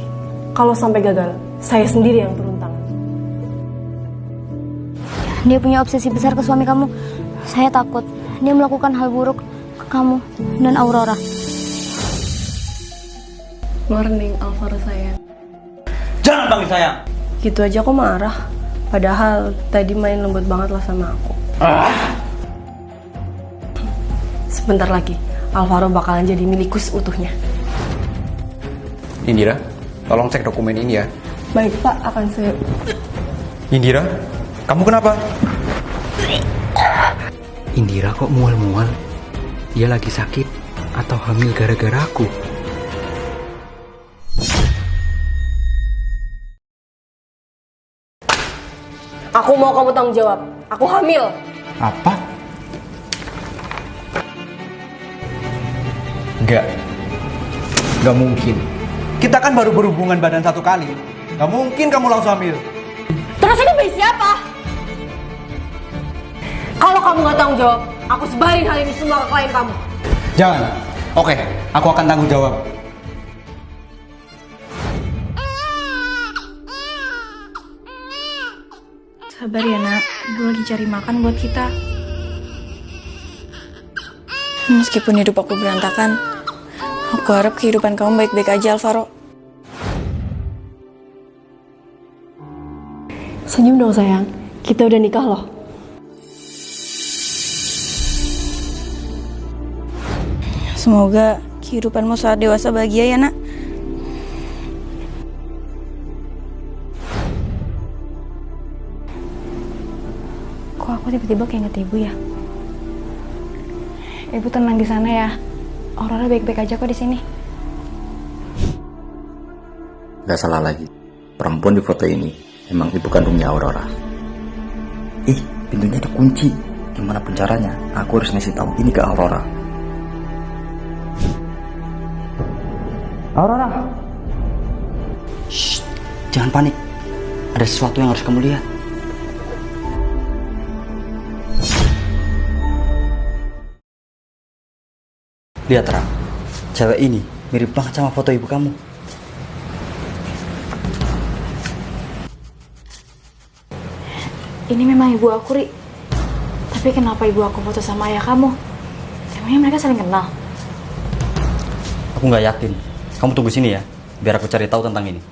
Kalau sampai gagal, saya sendiri yang turun tangan. Dia punya obsesi besar ke suami kamu. Saya takut dia melakukan hal buruk ke kamu dan Aurora. Morning, Alvaro sayang. Jangan panggil sayang. Gitu aja kok marah. Padahal tadi main lembut banget lah sama aku. Sebentar lagi, Alvaro bakalan jadi milikku seutuhnya. Indira, tolong cek dokumen ini ya. Baik, Pak, akan saya... Indira, kamu kenapa? Indira kok mual-mual? Dia lagi sakit atau hamil gara-gara aku? Aku mau kamu tanggung jawab. Aku hamil. Apa? Gak mungkin. Kita kan baru berhubungan badan 1 kali. Gak mungkin kamu langsung hamil. Terus ini bayi siapa? Kalau kamu gak tanggung jawab, aku sebarin hal ini semua ke klien kamu. Jangan. Oke, aku akan tanggung jawab. Sabar ya, Nak. Ibu lagi cari makan buat kita. Meskipun hidup aku berantakan, aku harap kehidupan kamu baik-baik aja, Alvaro. Senyum dong sayang, kita udah nikah loh. Semoga kehidupanmu saat dewasa bahagia ya, Nak. Kok aku tiba-tiba kayak inget ibu ya? Ibu tenang di sana ya. Aurora baik-baik aja kok di sini. Gak salah lagi. Perempuan di foto ini emang ibu kandungnya Aurora. Pintunya dikunci. Gimana pun caranya, aku harus ngasih tahu ini ke Aurora. Aurora. Shh, jangan panik. Ada sesuatu yang harus kamu lihat. Lihat, Ra. Cewek ini mirip banget sama foto ibu kamu. Ini memang ibu aku, Ri. Tapi kenapa ibu aku foto sama ayah kamu? Emangnya mereka saling kenal? Aku nggak yakin. Kamu tunggu sini ya, biar aku cari tahu tentang ini.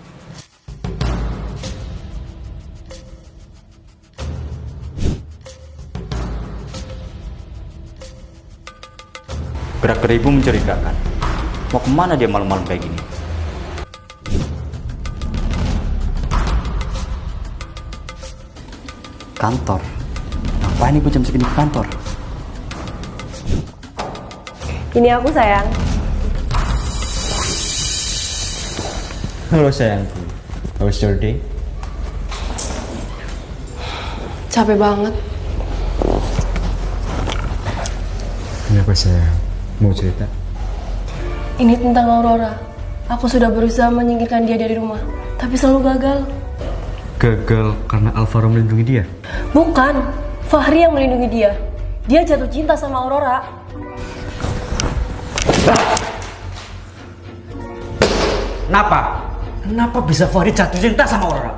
Gerak-gerik ibu mencurigakan. Mau kemana dia malam-malam kayak gini? Kantor. Ngapain ibu jam segini ke kantor? Ini aku sayang. Halo sayangku, how was your day? Capek banget. Kenapa sayang? Mau cerita? Ini tentang Aurora. Aku sudah berusaha menyingkirkan dia dari rumah, tapi selalu gagal. Gagal karena Alvaro melindungi dia? Bukan, Fahri yang melindungi dia. Dia jatuh cinta sama Aurora. Kenapa bisa Fahri jatuh cinta sama Aurora?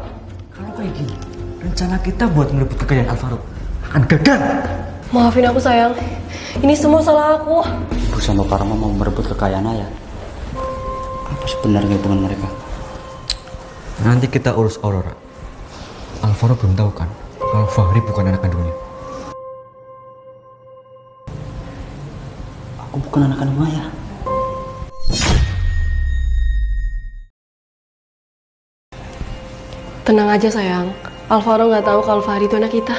Kalau kayak gini, rencana kita buat merebut kekayaan Alvaro akan gagal. Maafin aku sayang, ini semua salah aku. Perusahaan Bapak Rama mau merebut kekayaan ayah. Apa sebenarnya hubungan mereka? Nanti kita urus Aurora. Alvaro belum tahu kan kalau Fahri bukan anak kandungnya. Aku bukan anak kandung ayah. Tenang aja sayang, Alvaro nggak tahu kalau Fahri itu anak kita.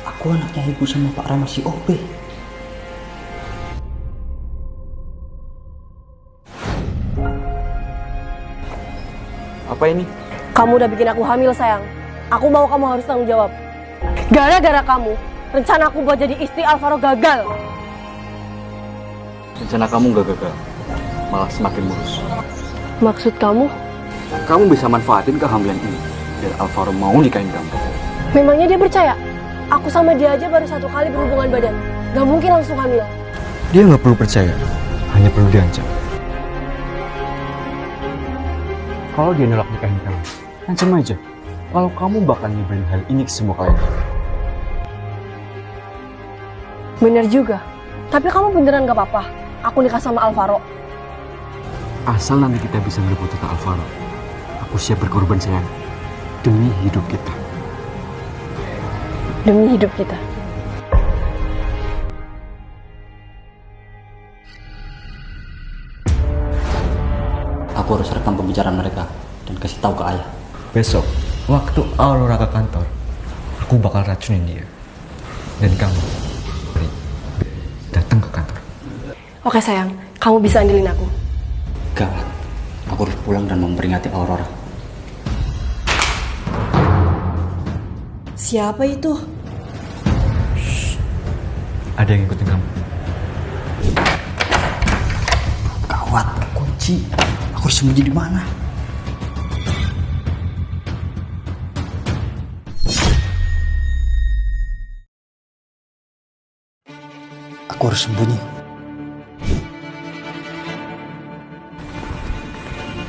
Aku anaknya ibu sama Pak Rama si OB. Apa ini? Kamu udah bikin aku hamil sayang. Aku mau kamu harus tanggung jawab. Gara-gara kamu, rencana aku buat jadi istri Alvaro gagal. Rencana kamu gak gagal, malah semakin mulus. Maksud kamu? Kamu bisa manfaatin kehamilan ini biar Alvaro mau nikahin kamu. Memangnya dia percaya? Aku sama dia aja baru 1 kali berhubungan badan. Gak mungkin langsung hamil. Dia nggak perlu percaya, hanya perlu diancam. Kalau dia nolak nikahin kamu, ancam aja. Kalau kamu bakal nyebarin hal ini ke semua kalian. Bener juga. Tapi kamu beneran gak apa-apa? Aku nikah sama Alvaro. Asal nanti kita bisa merebut tentang Alvaro, aku siap berkorban sayang demi hidup kita. Demi hidup kita. Aku harus rekam pembicaraan mereka dan kasih tahu ke ayah. Besok, waktu Aurora ke kantor, aku bakal racunin dia. Dan kamu, datang ke kantor. Oke sayang, kamu bisa andilin aku. Gawat, aku harus pulang dan memperingati Aurora. Siapa itu? Ada yang ngikutin kamu. Gawat, kunci. Aku harus sembunyi di mana? Aku harus sembunyi.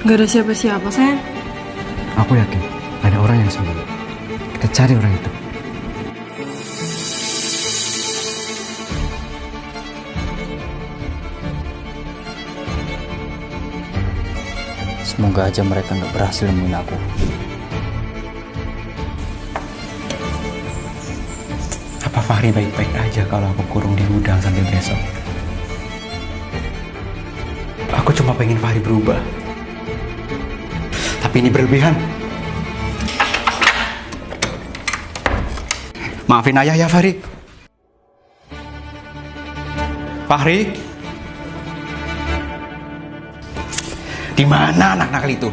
Gak ada siapa-siapa sayang. Aku yakin ada orang yang sembunyi. Kita cari orang itu. Semoga aja mereka nggak berhasil nemuin aku. Apa Fahri baik-baik aja kalau aku kurung di gudang sampai besok? Aku cuma pengen Fahri berubah. Tapi ini berlebihan. Maafin ayah ya Fahri. Fahri? Di mana anak nakal itu?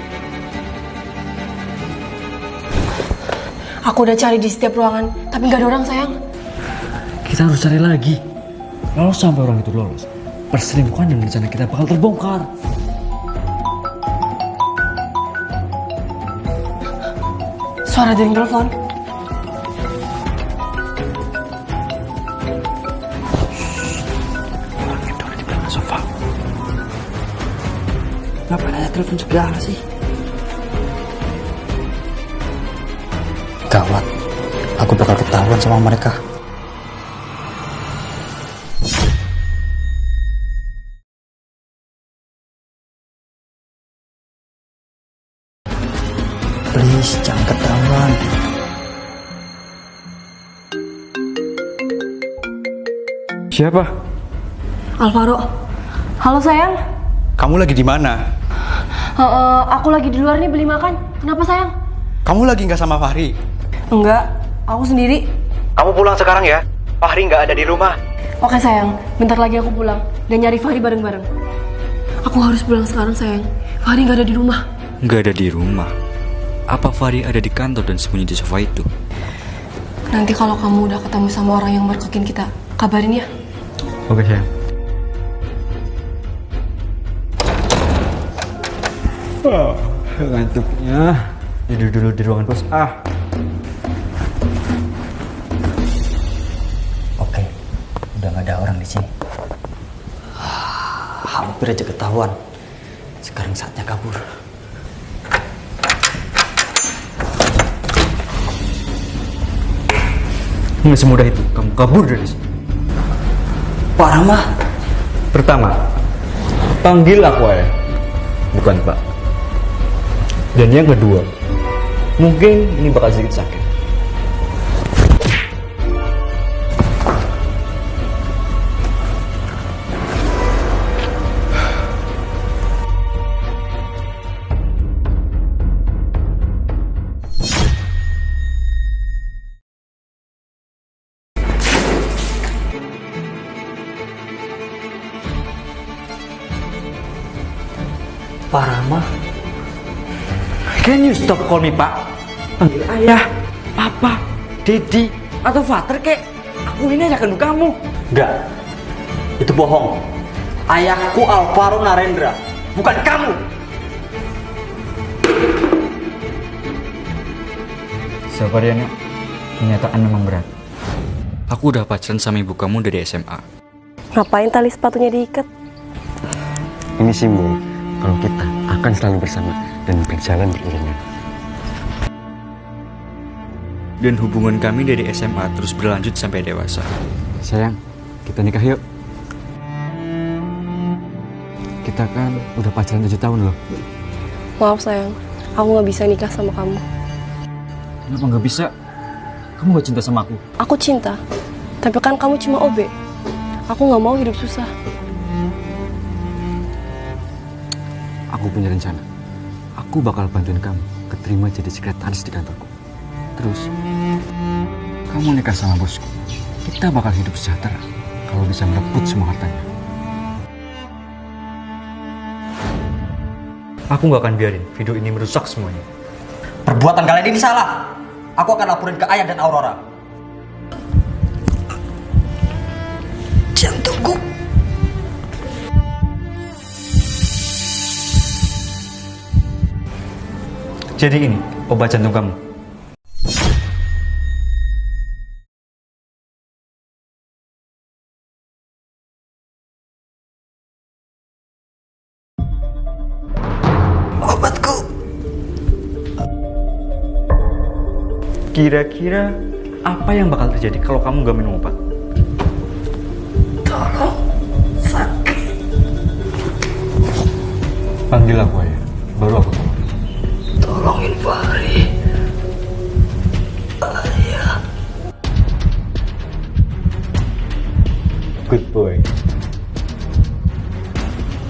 Aku udah cari di setiap ruangan, tapi gak ada orang sayang. Kita harus cari lagi. Kalau sampai orang itu lolos, perselingkuhan dan rencana kita bakal terbongkar. Suara dari telepon. Orang itu ada di belakang sofa. Ngapain aja telepon segala sih? Gawat, aku bakal ketahuan sama mereka. Please, jangan ketahuan. Siapa? Alvaro. Halo sayang. Kamu lagi di mana? Aku lagi di luar nih beli makan. Kenapa sayang? Kamu lagi nggak sama Fahri? Enggak, aku sendiri. Kamu pulang sekarang ya. Fahri nggak ada di rumah. Oke sayang, bentar lagi aku pulang dan nyari Fahri bareng-bareng. Aku harus pulang sekarang sayang. Fahri nggak ada di rumah. Nggak ada di rumah. Apa Fahri ada di kantor dan sembunyi di sofa itu? Nanti kalau kamu udah ketemu sama orang yang mergokin kita, kabarin ya. Oke, sayang. Ngantuknya. Tidur dulu di ruangan bos. Oke, udah nggak ada orang di sini. Hampir aja ketahuan. Sekarang saatnya kabur. Nggak semudah itu kamu kabur dari sini. Pak Rama. Pertama, panggil aku ayah, bukan Pak. Dan yang kedua, mungkin ini bakal sedikit sakit. Pak Rama. Can you stop call me Pak? Panggil ayah, papa, dedi, atau father kek. Aku ini ayah kandung kamu. Enggak. Itu bohong. Ayahku Alvaro Narendra, bukan kamu. Sabarnya, kenyataan memang berat. Aku udah pacaran sama ibu kamu dari SMA. Ngapain tali sepatunya diikat? Ini simbol kalau kita akan selalu bersama dan berjalan beriringan. Dan hubungan kami dari SMA terus berlanjut sampai dewasa. Sayang, kita nikah yuk. Kita kan udah pacaran 7 tahun loh. Maaf sayang, aku nggak bisa nikah sama kamu. Kenapa nggak bisa? Kamu nggak cinta sama aku? Aku cinta, tapi kan kamu cuma OB. Aku nggak mau hidup susah. Aku punya rencana. Aku bakal bantuin kamu keterima jadi sekretaris di kantorku. Terus, kamu nikah sama bosku. Kita bakal hidup sejahtera kalau bisa merebut semua hartanya. Aku nggak akan biarin video ini merusak semuanya. Perbuatan kalian ini salah. Aku akan laporin ke Ayah dan Aurora. Jantungku. Jadi ini obat jantung kamu. Obatku. Kira-kira apa yang bakal terjadi kalau kamu gak minum obat? Tolong. Sakit. Panggil aku ya, baru aku tolong. Tolongin Fahri. Ayah. Good boy.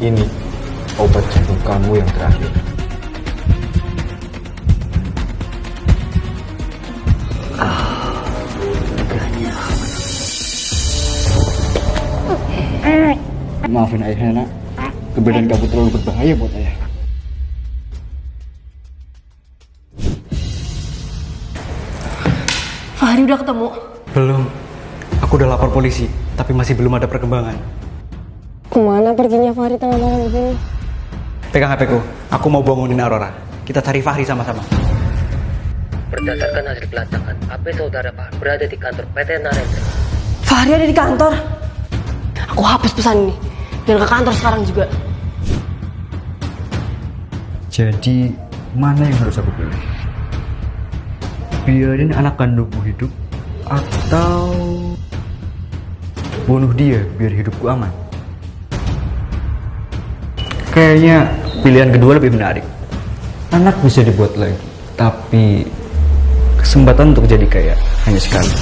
Ini obat jantung kamu yang terakhir. Maafin ayah nak, keberadaan kamu terlalu berbahaya buat ayah. Fahri udah ketemu. Belum. Aku udah lapor polisi, tapi masih belum ada perkembangan. Kemana perginya Fahri tengah malam begini? Pegang HP ku, aku mau bangunin Aurora. Kita cari Fahri sama-sama. Berdasarkan hasil pelacakan, HP saudara Pak berada di kantor PT Narendra. Fahri ada di kantor. Aku hapus pesan ini dan ke kantor sekarang juga. Jadi, mana yang harus aku pilih? Biarin anak kandungku hidup atau bunuh dia biar hidupku aman? Kayaknya pilihan kedua lebih menarik. Anak bisa dibuat lagi, tapi kesempatan untuk jadi kaya hanya sekali.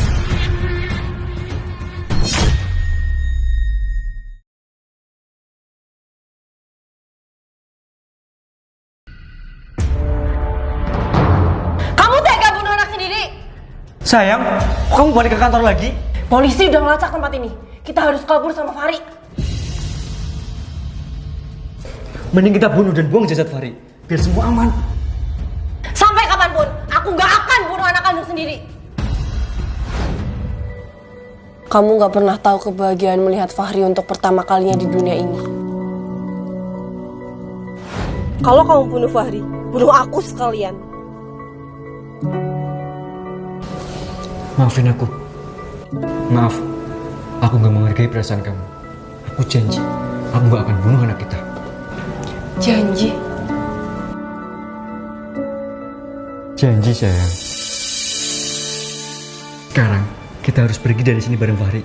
Kamu tega bunuh anak sendiri? Sayang, kok kamu balik ke kantor lagi? Polisi udah ngelacak tempat ini. Kita harus kabur sama Fahri. Mending kita bunuh dan buang jasad Fahri, biar semua aman. Sampai kapanpun, aku gak akan bunuh anak kandung sendiri. Kamu gak pernah tahu kebahagiaan melihat Fahri untuk pertama kalinya di dunia ini. Kalau kamu bunuh Fahri, bunuh aku sekalian. Maafin aku. Maaf, aku gak menghargai perasaan kamu. Aku janji, aku gak akan bunuh anak kita. Janji. Janji sayang. Sekarang kita harus pergi dari sini bareng Fahri.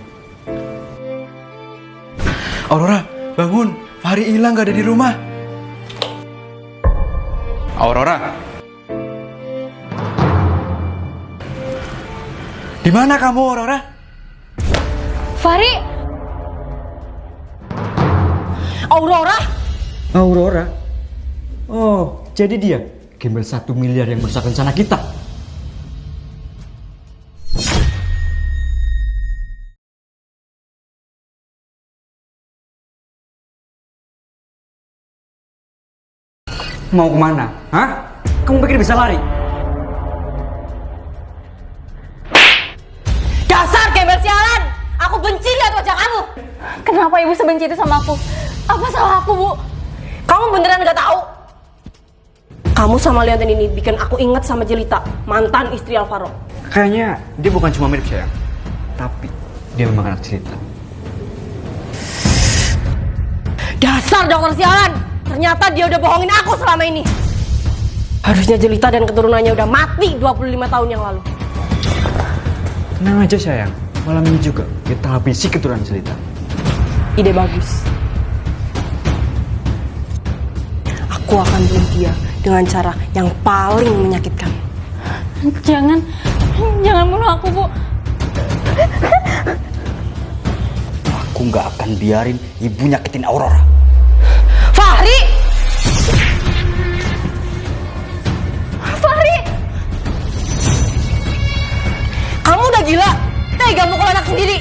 Aurora, bangun. Fahri hilang, gak ada di rumah. Aurora. Di mana kamu, Aurora? Fahri! Aurora! Aurora? Oh, jadi dia gembel 1 miliar yang merusak rencana kita. Mau kemana? Hah? Kamu pikir bisa lari? Dasar gembel sialan! Aku benci lihat wajah kamu! Kenapa ibu sebenci itu sama aku? Apa salah aku, Bu? Kamu beneran gak tahu? Kamu sama Leontin ini bikin aku inget sama Jelita, mantan istri Alvaro. Kayaknya dia bukan cuma mirip sayang, tapi dia memang anak cerita. Dasar dokter sialan! Ternyata dia udah bohongin aku selama ini. Harusnya Jelita dan keturunannya udah mati 25 tahun yang lalu. Tenang aja sayang, malam ini juga kita habisi keturunan cerita. Ide bagus. Aku akan bunuh dia dengan cara yang paling menyakitkan. Jangan bunuh aku, Bu. Aku nggak akan biarin ibu nyakitin Aurora. Fahri! Fahri! Kamu udah gila? Tega mukul anak sendiri.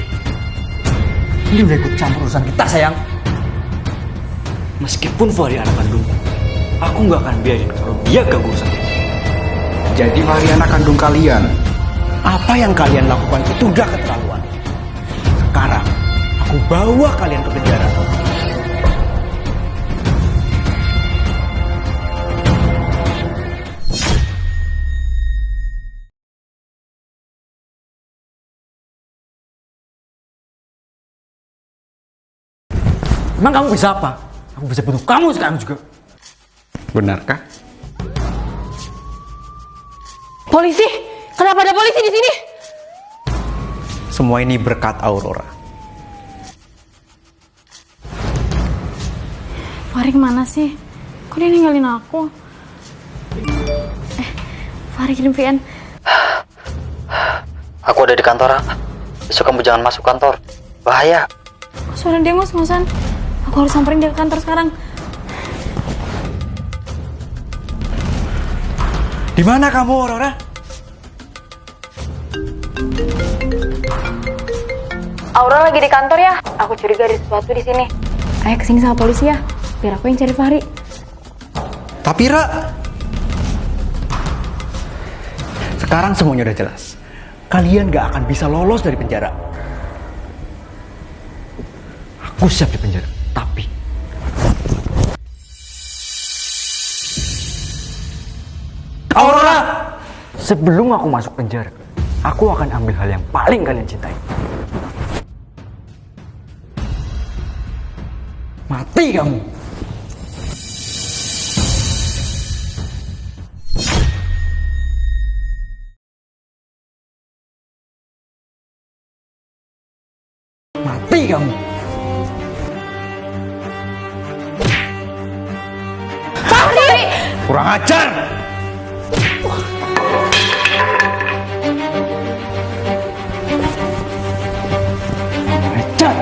Ini udah ikut campur urusan kita sayang. Meskipun Fahri anak kandungku, aku nggak akan biarin kalau dia ganggu urusan kita. Jadi Fahri anak kandung kalian. Apa yang kalian lakukan itu udah keterlaluan. Sekarang aku bawa kalian ke penjara. Emang kamu bisa apa? Aku bisa bunuh kamu sekarang juga. Benarkah? Polisi! Kenapa ada polisi di sini? Semua ini berkat Aurora. Fahri kemana sih? Kok dia ninggalin aku? Fahri kirim VN. Aku ada di kantor. Besok kamu jangan masuk kantor. Bahaya. Kok suara dia ngos-ngosan? Aku harus samperin dia ke kantor sekarang. Di mana kamu, Aurora? Aura lagi di kantor ya. Aku curiga ada sesuatu di sini. Ayo kesini sama polisi ya. Biar aku yang cari Fahri. Tapi Ra, sekarang semuanya udah jelas. Kalian gak akan bisa lolos dari penjara. Aku siap di penjara, tapi Aurora! sebelum aku masuk penjara, aku akan ambil hal yang paling kalian cintai. Mati kamu! Mati kamu! Kurang ajar! Ajar!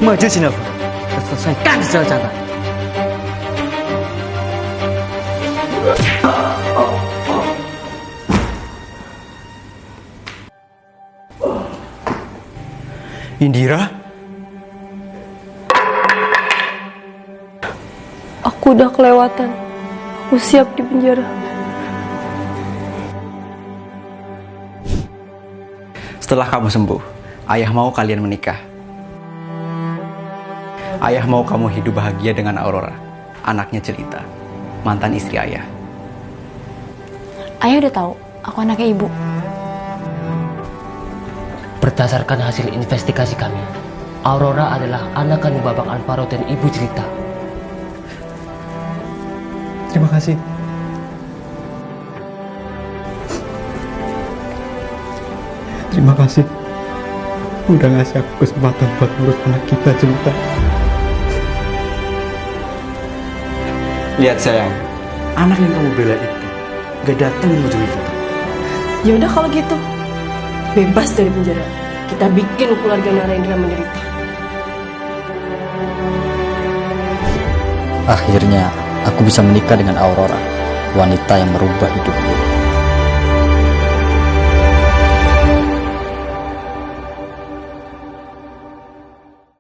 Maju sini, Alvaro. Kita selesaikan secara jantan. Indira? Aku udah kelewatan. Aku siap di penjara. Setelah kamu sembuh, ayah mau kalian menikah. Ayah mau kamu hidup bahagia dengan Aurora, anaknya Jelita, mantan istri ayah. Ayah udah tahu aku anaknya ibu. Berdasarkan hasil investigasi kami, Aurora adalah anak kandung Bapak Alvaro dan Ibu Jelita. Terima kasih. Terima kasih. Udah ngasih aku kesempatan buat ngurus anak kita, Jelita. Lihat sayang, anak yang kamu bela itu gak datang menuju kita. Ya udah kalau gitu, bebas dari penjara. Kita bikin keluarga Narendra menderita. Akhirnya aku bisa menikah dengan Aurora, wanita yang merubah hidupku.